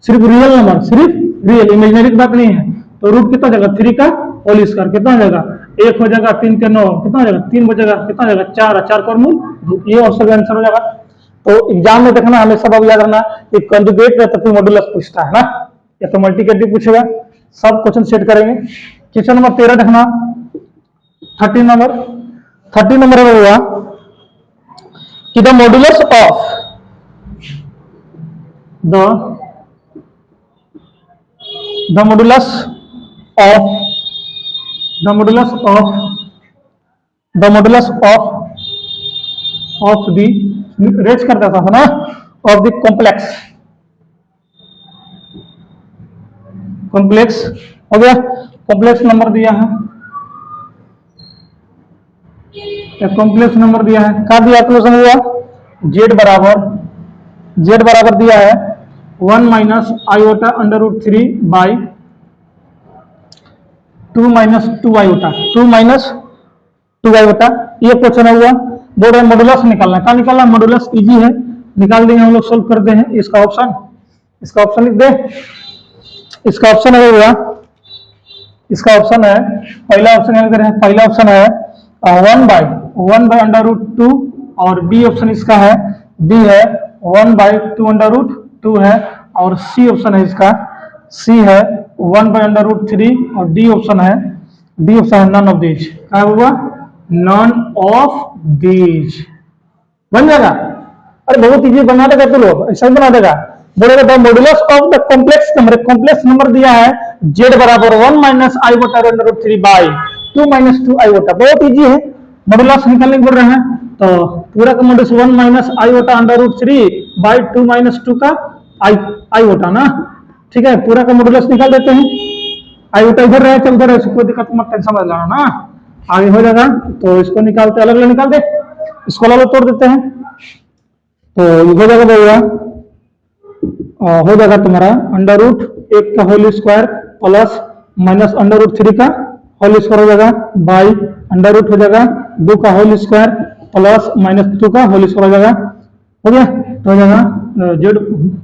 A: सिर्फ रियल नंबर, सिर्फ रियल, इमेजिनरी की बात नहीं है, तो रूट कितना जाएगा 3 का होल स्क्वायर कितना हो जाएगा 1 हो जाएगा, 3 के 9 कितना हो जाएगा 3 बचेगा, कितना हो जाएगा 4, 4 का मूल, ये ऑप्शन आंसर हो जाएगा। तो एग्जाम में देखना हमेशा बाबू याद रखना कि कंजुगेट रहता फिर मॉडुलस पूछता है ना, या तो मल्टीप्लिकेटिव पूछेगा। सब क्वेश्चन सेट करेंगे। क्वेश्चन नंबर 13 देखना, 30 नंबर में हुआ कि the modulus of the modulus of the raise कर देता था ना, ऑफ द कॉम्प्लेक्स हो गया। कॉम्प्लेक्स नंबर दिया है, कॉम्प्लेक्स नंबर दिया है, क्या दिया क्वेश्चन हुआ? जेड बराबर दिया है 1 minus iota under root 3 by 2 minus 2 iota, 2 minus 2 iota. ये क्वेश्चन हुआ, बोर्ड में मॉडुलस निकालना है। क्या निकालना? मॉडुलस इजी है, निकाल देंगे हम लोग, सोल्व करते हैं। इसका ऑप्शन लिख दे। इसका ऑप्शन है हुआ, इसका ऑप्शन है पहला ऑप्शन है 1 बाई अंडर रूट 2, और बी ऑप्शन इसका है, बी है 1 बाई 2 अंडर रूट 2 है, और सी ऑप्शन है इसका, सी है 1 बाई अंडर रूट 3, और डी ऑप्शन है नन ऑफ दीज। क्या हुआ? नन ऑफ दीज बन जाएगा। अरे बहुत इजी बना देगा तू लोग, ऐसा ही बना देगा। बोलेगा the modulus of the complex number दिया है जेड बराबर 1 minus iota under root 3 by 2 minus 2 iota. बहुत इजी है, मॉडुलस निकालने बोल रहे हैं, तो पूरा का modulus 1 minus iota under root 3 by 2 minus 2 का आई वोटा ना, ठीक है। पूरा का मॉडुलस निकाल देते हैं, आई वोटा इधर रहे तो उधर कोई दिक्कत मत, टेंशन मत लेना ना, आगे हो जाएगा। तो इसको निकालते अलग अलग निकाल दे, इसको अलग तोड़ देते हैं, तो हो जाएगा भैया, हो जाएगा तुम्हारा अंडर रूट 1 का whole square plus minus under root 3 का होल स्क्वायर हो जाएगा बाई अंडर रूट हो जाएगा 2 का होल स्क्वायर प्लस माइनस 2 का होल स्क्वायर हो जाएगा। हो गया, तो हो जाएगा जेड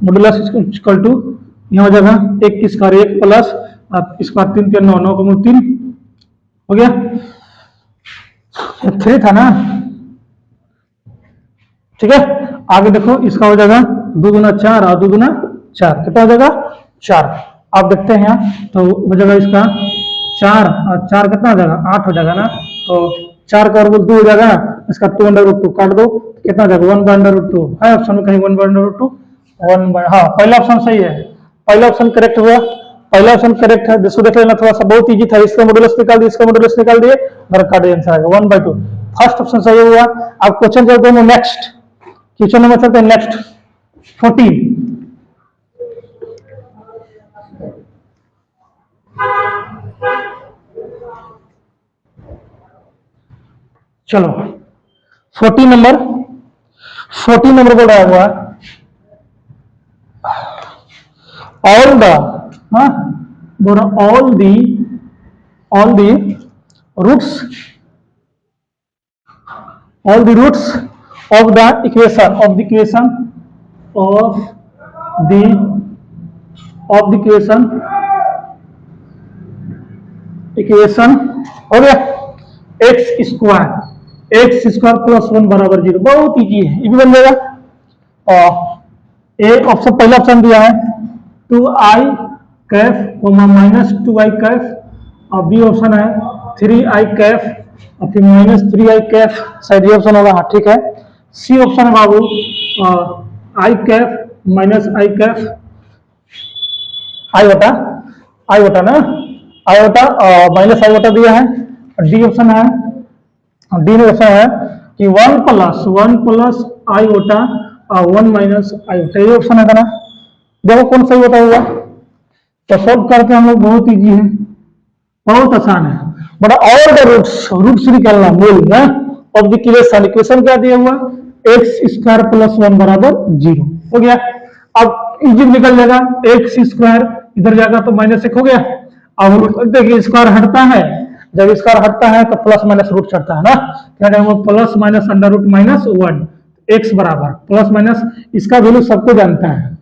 A: मॉडुलस इक्वल टू यहाँ हो जाएगा 1 की स्क्वायर 1 प्लस इसका 3 के 9 9 का 3 हो गया, 3 था ना, ठीक है। आगे देखो इसका हो जाएगा 2 गुना 4 और 2 गुना 4 कितना हो जाएगा 4। आप देखते हैं यहाँ, तो हो जाएगा इसका 4 और 4 कितना हो जाएगा 8 हो जाएगा ना, तो 4 का वर्ग 2 हो जाएगा, इसका 2 अंडर रूट 2 काट दो, कितना हो जाएगा 1 बाय अंडर रूट 2 है ऑप्शन में, कहीं 1 बाय अंडर रूट 2 1 बाय, हाँ पहला ऑप्शन सही है, पहला ऑप्शन करेक्ट हुआ, पहला ऑप्शन करेक्ट है। जिसको देख लेना थोड़ा सा बहुत इजी था, इसका मॉडुलस निकाल दिए, इसका मॉडुलस निकाल दिए, मेरा काट आंसर आएगा 1 बाय 2। फर्स्ट ऑप्शन सही हुआ। अब क्वेश्चन चलते हैं नेक्स्ट, क्वेश्चन नंबर चलते हैं नेक्स्ट 14। चलो 14 नंबर बोल रहा हुआ ऑल द, हाँ बोल रहा all the roots of the equation of the equation of the equation हो गया एक्स स्क्वायर प्लस 1 बराबर 0। बहुत इजी है, ये भी बन जाएगा। और ए ऑप्शन, पहला ऑप्शन दिया है 2i Kaif minus 2i Kaif, और बी ऑप्शन है 3i कैफ और फिर माइनस 3i कैफ, शायद ये ऑप्शन होगा। हाँ ठीक है। सी ऑप्शन है बाबू आई कैफ माइनस आई कैफ, आई वटा ना, आई वटा माइनस आई वटा दिया है। डी ऑप्शन है, डी में ऑप्शन है कि 1 प्लस आई वटा और 1 माइनस आई वटा, ये ऑप्शन है ना। देखो कौन सही होता हुआ, तो सॉल्व करके हम लोग बहुत इजी है, बहुत आसान है। बड़ा और द रूट्स निकालना मूल ना ऑफ द इक्वेशन क्या दिया हुआ, एक्स स्क्वायर प्लस 1 बराबर 0 हो गया। अब इजी निकल जाएगा, एक्स स्क्वायर इधर जाएगा तो माइनस 1 हो गया। अब देखिए स्क्वायर हटता है, जब स्क्वायर हटता है तो प्लस माइनस रूट चढ़ता है ना, क्या वो plus minus under root minus 1 x बराबर प्लस माइनस, इसका वैल्यू सबको जानता है,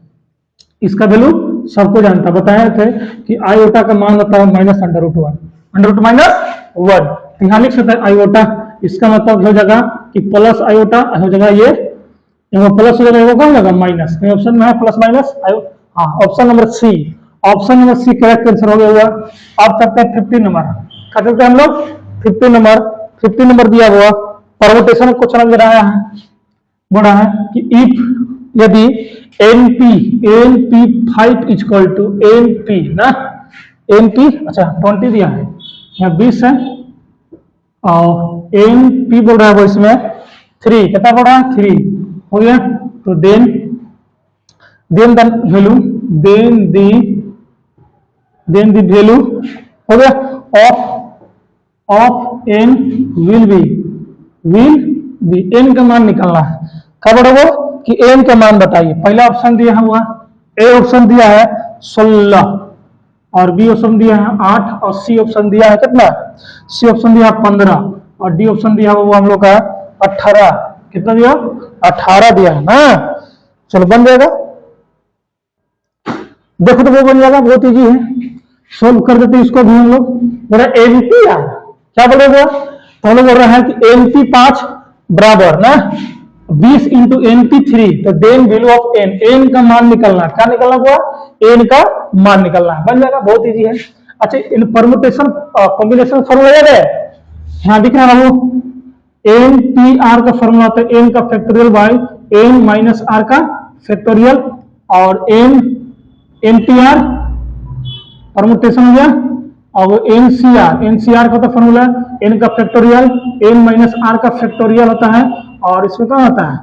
A: इसका वैल्यू सबको जानता है। बताए थे कि आयोटा का मान होता है minus under root 1, under root minus 1। यहाँ लिख सकते हैं आयोटा, इसका मतलब हो जाएगा कि प्लस आयोटा हो जाएगा, ये प्लस हो जाएगा, वो कौन लगा माइनस, ऑप्शन में है प्लस माइनस। हाँ option number C, option number C correct answer हो गया हुआ। अब चलते हैं 50 नंबर, क्या चलते हैं हम लोग 50 नंबर दिया हुआ परमुटेशन क्वेश्चन दे रहा है, बोला है कि इफ यदि np 5 इक्वल टू np ना, np अच्छा 20 दिया है, यहाँ 20 है और np बोल रहा है वो इसमें 3, कितना बोल रहा है 3 हो गया। तो then the value, then the value हो गया of n will be n का मान निकालना है। कब बढ़ो कि n का मान बताइए। पहला ऑप्शन दिया हुआ ए ऑप्शन दिया है 16 और बी ऑप्शन दिया है 8 और सी ऑप्शन दिया है कितना, सी ऑप्शन दिया है 15 और डी ऑप्शन दिया हुआ हम लोग का 18। कितना दिया 18 दिया है ना। चलो बन जाएगा, देखो तो वो बन जाएगा, बहुत इजी है, सोल्व कर देते इसको भी हम लोग। मेरा एनपी यार क्या बोलेगा, तो हम लोग बोल रहे हैं कि एनपी 5 बराबर ना 20 इंटू एनपी 3, तो देन वैल्यू ऑफ एन का मान निकलना, क्या निकलना हुआ एन का मान निकलना है, बन जाएगा, बहुत इजी है। अच्छा इन परमुटेशन कॉम्बिनेशन फॉर्मूला याद है, यहाँ दिख रहा है वो एन पी आर का फॉर्मूला होता है एन का factorial by N minus R का फैक्टोरियल, और एन टी आर परमुटेशन हो गया, और वो एनसीआर का फॉर्मूला एन का फैक्टोरियल एन माइनस आर का फैक्टोरियल होता है, और इसमें क्या होता है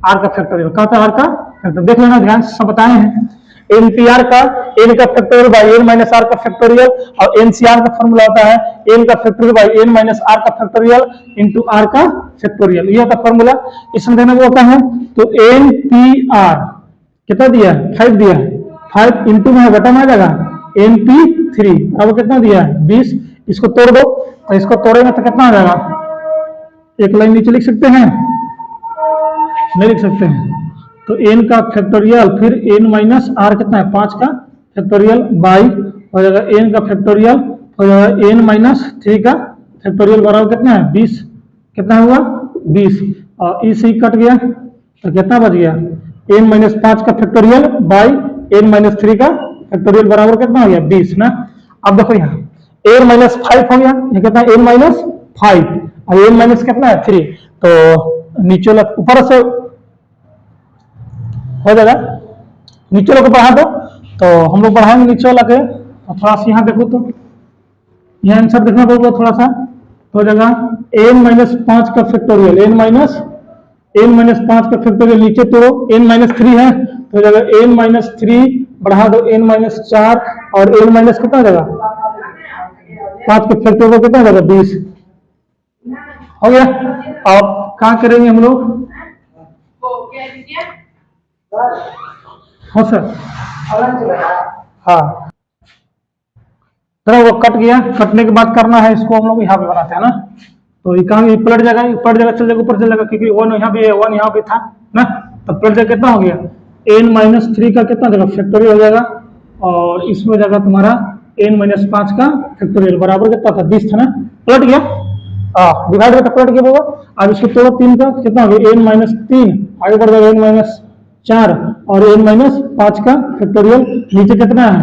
A: आर का फैक्टोरियल, क्या होता है आर का फैक्टोरियल, देख लेना ध्यान से सब बताए हैं। एनपीआर का एन का factorial by N minus R का फैक्टोरियल, और एनसीआर का फॉर्मूला होता है एन का factorial by N minus R का फैक्टोरियल इंटू आर का फैक्टोरियल, ये होता फॉर्मूला। इसमें देना वो होता है तो एनपीआर कितना दिया है 5 दिया है, 5 इंटू में बटा में आ जाएगा NP3, अब कितना दिया है 20, इसको तोड़ दो, तो इसको तोड़ेंगे तो कितना आ जाएगा, एक लाइन नीचे लिख सकते हैं, नहीं लिख सकते हैं, तो n का फैक्टोरियल फिर n माइनस आर कितना है 5 का फैक्टोरियल बाई हो जाएगा n का फैक्टोरियल हो जाएगा n माइनस 3 का फैक्टोरियल बराबर कितना है 20, कितना हुआ 20, और ई से कट गया तो कितना बच गया n माइनस 5 का फैक्टोरियल बाई n माइनस 3 का फैक्टोरियल बराबर कितना हो गया 20 ना। अब देखो यहाँ n माइनस 5 हो गया, ये कितना n माइनस 5 और n माइनस कितना है 3, तो नीचे वाला ऊपर से हो जाएगा, नीचे वाला को बढ़ा दो, तो हम लोग बढ़ाएंगे नीचे वाला के, तो थोड़ा सा यहाँ देखो, तो यहाँ आंसर देखना पड़ेगा थोड़ा सा, तो हो जाएगा n माइनस 5 का फैक्टोरियल n माइनस 5 का फैक्टोरियल नीचे तो n माइनस 3 है, तो हो जाएगा n माइनस 3 बढ़ा दो n माइनस 4 और n माइनस कितना हो जाएगा 5 का फैक्टोरियल कितना हो जाएगा 20 हो गया। अब क्या करेंगे हम लोग, हाँ सर हाँ वो कट गया, कटने के बाद करना है इसको हम लोग यहाँ पे बनाते हैं ना, तो ये कहाँ पलट जाएगा, चल जाएगा, ऊपर चल जाएगा, क्योंकि 1 यहाँ भी है, 1 यहाँ भी था ना, तो पलट जाएगा, कितना हो गया n-3 का कितना देगा फैक्टोरियल हो जाएगा, और इसमें हो जाएगा तुम्हारा n-5 का फैक्टोरियल बराबर कितना था 20 था ना, पलट गया, डिवाइड करके पलट गया होगा। अब इसको तोड़ो 3 का कितना हो गया n-3, आगे बढ़ जाएगा n-4 और n-5 का फैक्टोरियल, नीचे कितना है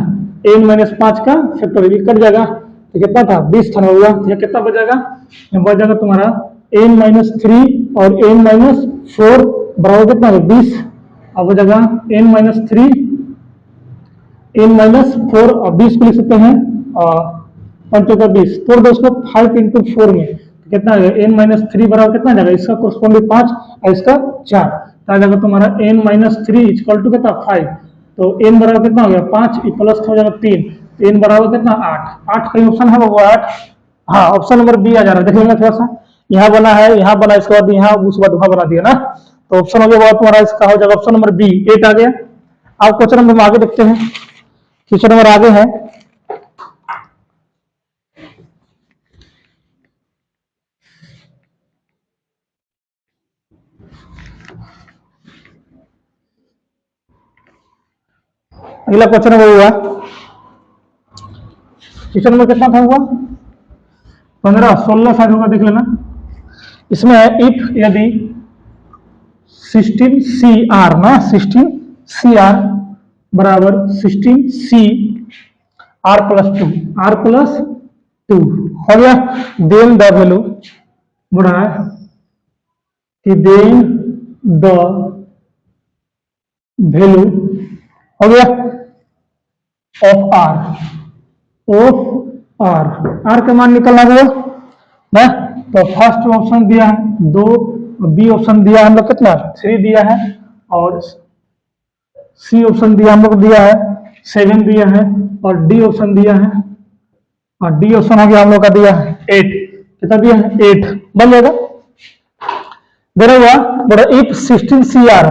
A: n-5 का फैक्टोरियल, कट जाएगा तो कितना था 20 था ना, होगा तो कितना बच जाएगा, बच जाएगा तुम्हारा n-3 और n-4 बराबर कितना है 20, अब हो जाएगा n-3 n-4 और 20 को लिख सकते हैं 5 का 20, तोड़ दो उसको 5 into 4 में, तो कितना है n-3 बराबर कितना जाएगा, इसका कोरस्पोंडिंग 5 और इसका 4, तो आ जाएगा तुम्हारा n-3 इक्वल टू कितना 5, तो n बराबर कितना हो गया 5 प्लस हो जाएगा 3, n बराबर कितना 8 कहीं ऑप्शन है वो 8, हाँ ऑप्शन नंबर बी आ जा रहा है, देख लेंगे थोड़ा सा, यहाँ बना है, यहाँ बना, इसके बाद यहाँ, उसके बाद वहां बना दिया ना, तो ऑप्शन हो गया तुम्हारा, इसका हो जाएगा ऑप्शन नंबर बी 8 आ गया। अब क्वेश्चन नंबर आगे देखते हैं, क्वेश्चन नंबर आगे है, अगला क्वेश्चन नंबर हुआ, क्वेश्चन नंबर कितना था हुआ 15, 16 शायद होगा, देख लेना। इसमें है इफ यदि 16CR ना, 16CR बराबर 16CR प्लस टू हो गया, देन द वैल्यू बढ़ा है कि देन द वैल्यू हो गया ऑफ आर का मान निकलना हुआ ना, तो फर्स्ट ऑप्शन दिया है 2, बी ऑप्शन दिया है हम लोग कितना 3 दिया है, और सी ऑप्शन दिया हम लोग दिया है 7 दिया है, और डी ऑप्शन दिया है, और डी ऑप्शन हो गया हम लोग का दिया है 8, कितना दिया है 8, बन जाएगा देना हुआ बड़ा इफ 16CR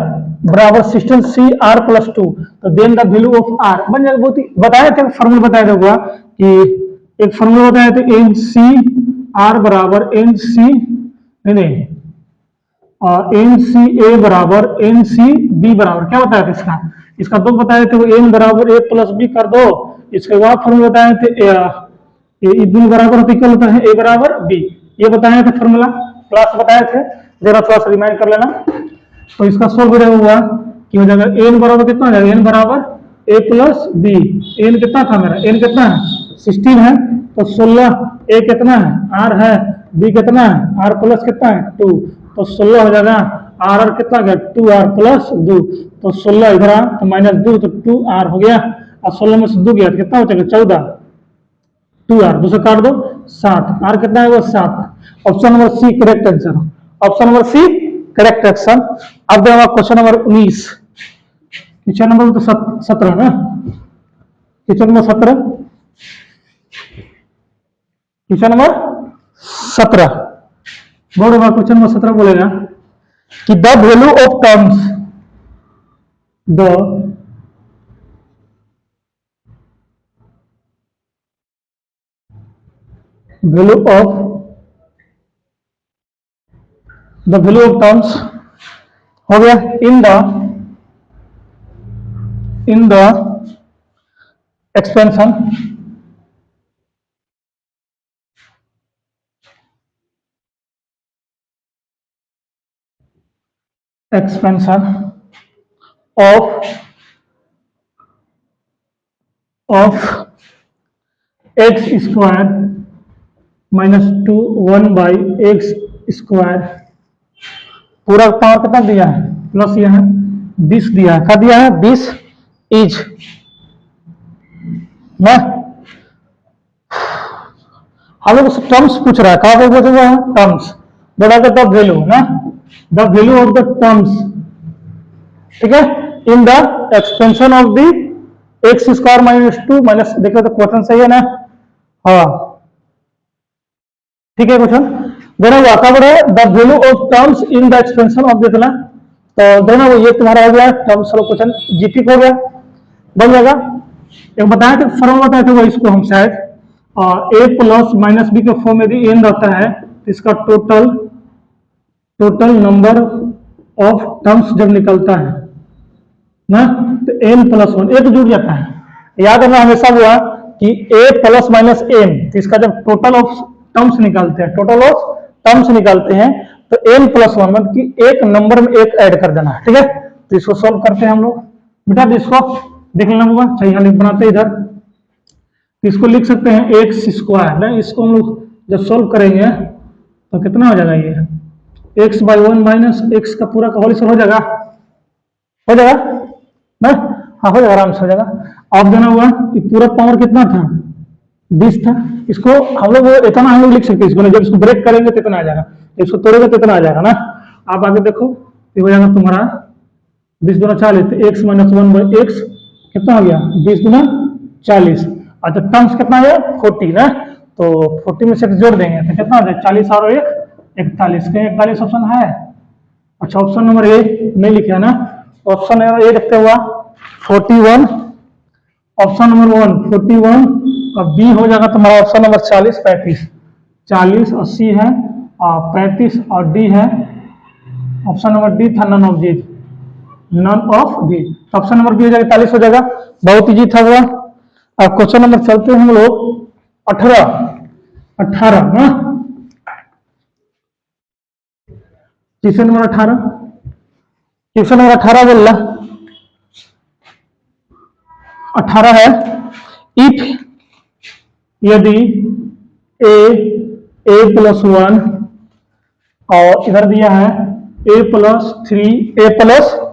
A: बराबर 16CR प्लस 2, तो then the value of R बन जाएगा, बहुत ही बताया था फॉर्मूला बताया था कि एक फॉर्मूला बताया था NCR बराबर NC नहीं NCA बराबर NCB बराबर, क्या बताया था इसका दो बताए थे, वो n बराबर a प्लस बी कर दो, इसके बाद फॉर्मूला बताए थे दोनों बराबर होता इक्वल होता है a बराबर b, ये बताया था फॉर्मूला, क्लास बताए थे, जरा थोड़ा सा रिमाइंड कर लेना। तो इसका सोल्व हुआ कि हो जाएगा n बराबर कितना हो जाएगा, n बराबर a प्लस बी, n कितना था मेरा, n कितना है 16 है, तो 16, a कितना है r है, b कितना है r प्लस कितना है 2, तो 16 हो जाएगा, r कितना गया 2r प्लस 2, तो 16 इधर आ तो -2, तो 2r हो गया, और 16 में से 2 गया तो कितना हो जाएगा 14, 2r दूसरा काट दो 7, r कितना है वो 7, option number C correct answer, option number C correct answer. अब देगा क्वेश्चन नंबर 19, क्वेश्चन नंबर तो 17 ना, क्वेश्चन नंबर 17, क्वेश्चन नंबर 17 बोलेगा, क्वेश्चन नंबर 17 बोलेगा कि the value of terms, the value of terms हो गया in the expansion of x square -2 1 by x square, पूरा पावर कितना दिया है प्लस यहाँ 20 दिया है, क्या दिया है 20 इज ना, हम लोग टर्म्स पूछ रहा है, कहाँ पे पूछ रहा है टर्म्स, बड़ा द वैल्यू ना, the value of the terms, ठीक है, in the expansion of the x square -2 minus, देखो तो क्वेश्चन सही है ना, हाँ ठीक है क्वेश्चन देना हुआ कब है the value of terms in the expansion of देना, तो देना वो ये तुम्हारा हो गया टर्म्स वाला क्वेश्चन, जीपी हो गया बन जाएगा। एक बताया था फॉर्मूला बताया था वो, इसको हम शायद a प्लस माइनस बी के फॉर्म में यदि n रहता है तो इसका टोटल नंबर ऑफ टर्म्स जब निकलता है ना, तो n प्लस वन, ए तो जुड़ जाता है। याद रखना हमेशा हुआ कि a प्लस माइनस n, तो इसका जब टोटल ऑफ टर्म्स निकालते हैं, तो n प्लस वन मतलब कि एक नंबर में एक ऐड कर देना है। ठीक है, तो इसको सॉल्व करते हैं हम लोग। बेटा इसको देख लेना होगा, सही हल बनाते हैं इधर। इसको लिख सकते हैं एक्स स्क्वायर ना, इसको हम लोग जब सॉल्व करेंगे तो कितना हो जाएगा, ये x by one minus x का पूरा का होल स्क्वायर हो जाएगा ना, हाँ हो जाएगा, आराम से हो जाएगा। अब देना हुआ कि पूरा पावर कितना था, 20 था। इसको हम लोग इतना हम लोग लिख सकते हैं इसको, जब इसको ब्रेक करेंगे तो इतना आ जाएगा, इसको तोड़ेंगे तो इतना आ जाएगा ना। आप आगे देखो, ये हो जाएगा तुम्हारा 20 गुना 40, x minus one by x कितना हो गया, 20 गुना 40। अच्छा टर्म्स कितना है 40 ना, तो 40 में से जोड़ देंगे तो कितना हो जाए, 40 और 1 41, कहीं 41 ऑप्शन है। अच्छा ऑप्शन नंबर ए नहीं लिखा ना, ऑप्शन नंबर ए लिखते हुआ 41, ऑप्शन नंबर 1 41, और बी हो जाएगा तुम्हारा ऑप्शन नंबर 40 35, 40 80 है और 35, और डी है ऑप्शन नंबर डी था none of the, option number B हो जाएगा 40 हो जाएगा। बहुत इजी था हुआ। अब क्वेश्चन नंबर चलते हैं हम लोग 18 ना, क्वेश्चन नंबर 18 बोल रहा 18 है, इफ यदि a प्लस वन और इधर दिया है a plus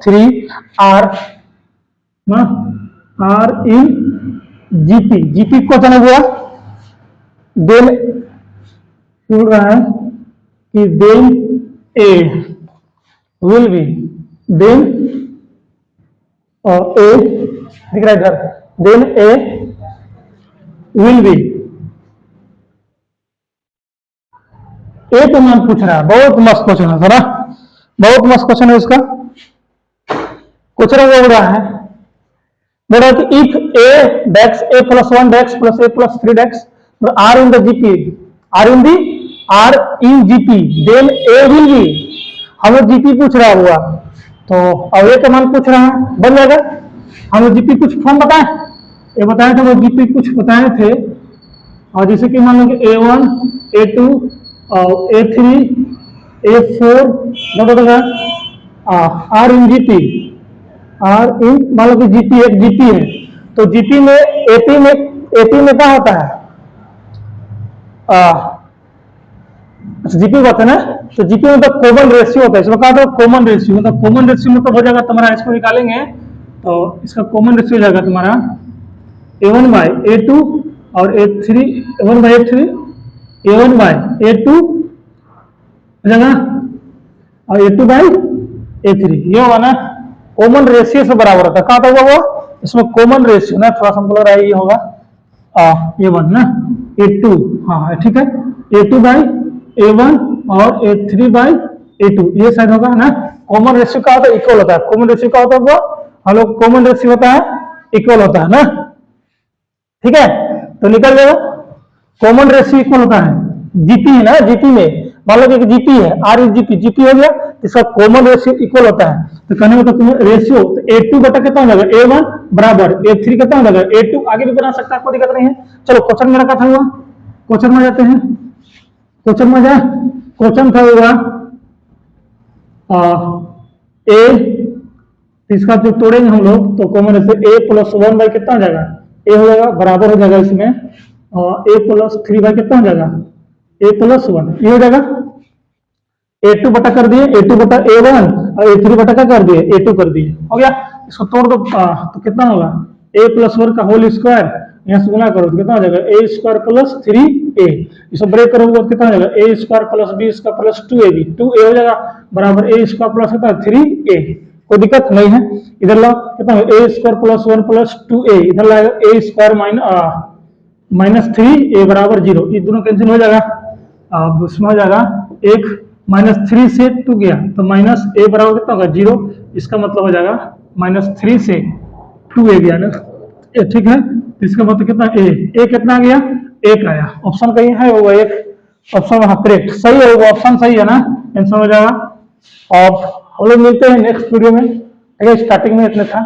A: three are in GP question हुआ, देन बोल रहा है कि then A will be, then A दिख रहा है इधर, then A will be, A तो नाम पूछ रहा है, बहुत मस्त क्वेश्चन है ना, बहुत मस्त क्वेश्चन है इसका। क्वेश्चन बोल रहा है कि if a x a plus one x plus a plus three x are in GP then a will be, हमें जीपी पूछ रहा हुआ, तो अब a का मान पूछ रहा है, बन जाएगा। हमें जीपी कुछ फॉर्म बताए, ये बताया था, वो जीपी कुछ बताए थे, और जैसे कि मान लो कि a1 a2 और a3 a4 बताया आर इन जीपी, मान लो कि जीपी एक जीपी है, तो जीपी में एपी में क्या होता है, जीपी होता है ना, तो जीपी में मतलब कॉमन रेशियो होता है, इसमें कहा था कॉमन रेशियो, मतलब कॉमन रेशियो मतलब हो जाएगा तुम्हारा, इसको निकालेंगे तो इसका कॉमन रेशियो हो जाएगा तुम्हारा a1 बाई a2 और a3, a1 बाई a2 हो जाएगा और a2 बाई a3, ये होगा ना कॉमन रेशियो से बराबर होता है। कहा था वो इसमें कॉमन रेशियो ना, थोड़ा सा हमको लग रहा है ये होगा a1 ना a2, हाँ ठीक है, a2 बाई a1 और a3 बाई a2, ये शायद होगा ना। कॉमन रेशियो का होता है इक्वल होता है, कॉमन रेशियो का होता है वो, हम लोग कॉमन रेशियो होता है इक्वल होता है ना, ठीक है, तो निकल जाएगा कॉमन रेशियो इक्वल होता है, जीपी है ना, जीपी में मान लो कि जीपी है, आर इज जीपी हो गया, इसका कॉमन रेशियो इक्वल होता है, तो कहने मतलब रेशियो a2 बटा कितना हो जाएगा a1 बराबर a3 कितना हो जाएगा a2, आगे भी बना सकता है, कोई दिक्कत नहीं है। चलो क्वेश्चन मेरा क्या था हुआ, क्वेश्चन में जाते हैं, क्वेश्चन था हुआ ए, इसका जो तोड़ेंगे हम लोग तो common ratio a plus one by कितना हो जाएगा, a हो जाएगा बराबर हो जाएगा इसमें a प्लस थ्री बाई कितना हो जाएगा a प्लस वन, ये हो जाएगा a2 बटा कर दिए a2 बटा a1 और a3 बटा क्या कर दिए a2 कर दिए, हो गया। इसको तोड़ दो तो कितना होगा a प्लस वन का होल स्क्वायर, यहाँ से गुना करो तो कितना हो जाएगा a स्क्वायर प्लस 3a, इसको ब्रेक करोगे तो कितना हो जाएगा a square plus b square plus 2ab, 2a हो जाएगा बराबर a स्क्वायर प्लस कितना 3a, कोई दिक्कत नहीं है। इधर लाओ कितना a square plus 1 plus 2a, इधर लाएगा a स्क्वायर माइनस 3a बराबर 0, ये दोनों कैंसिल हो जाएगा, अब उसमें हो जाएगा एक -3 से 2 गया तो माइनस a बराबर कितना होगा 0, इसका मतलब हो जाएगा -3 से 2a गया ना, ठीक है, इसका मतलब कितना a कितना आ गया 1 आया, ऑप्शन कहीं है वो 1, ऑप्शन हाँ करेक्ट सही है, वो ऑप्शन सही है ना, आंसर हो जाएगा। और हम लोग मिलते हैं नेक्स्ट वीडियो में, ठीक है, स्टार्टिंग में इतना था।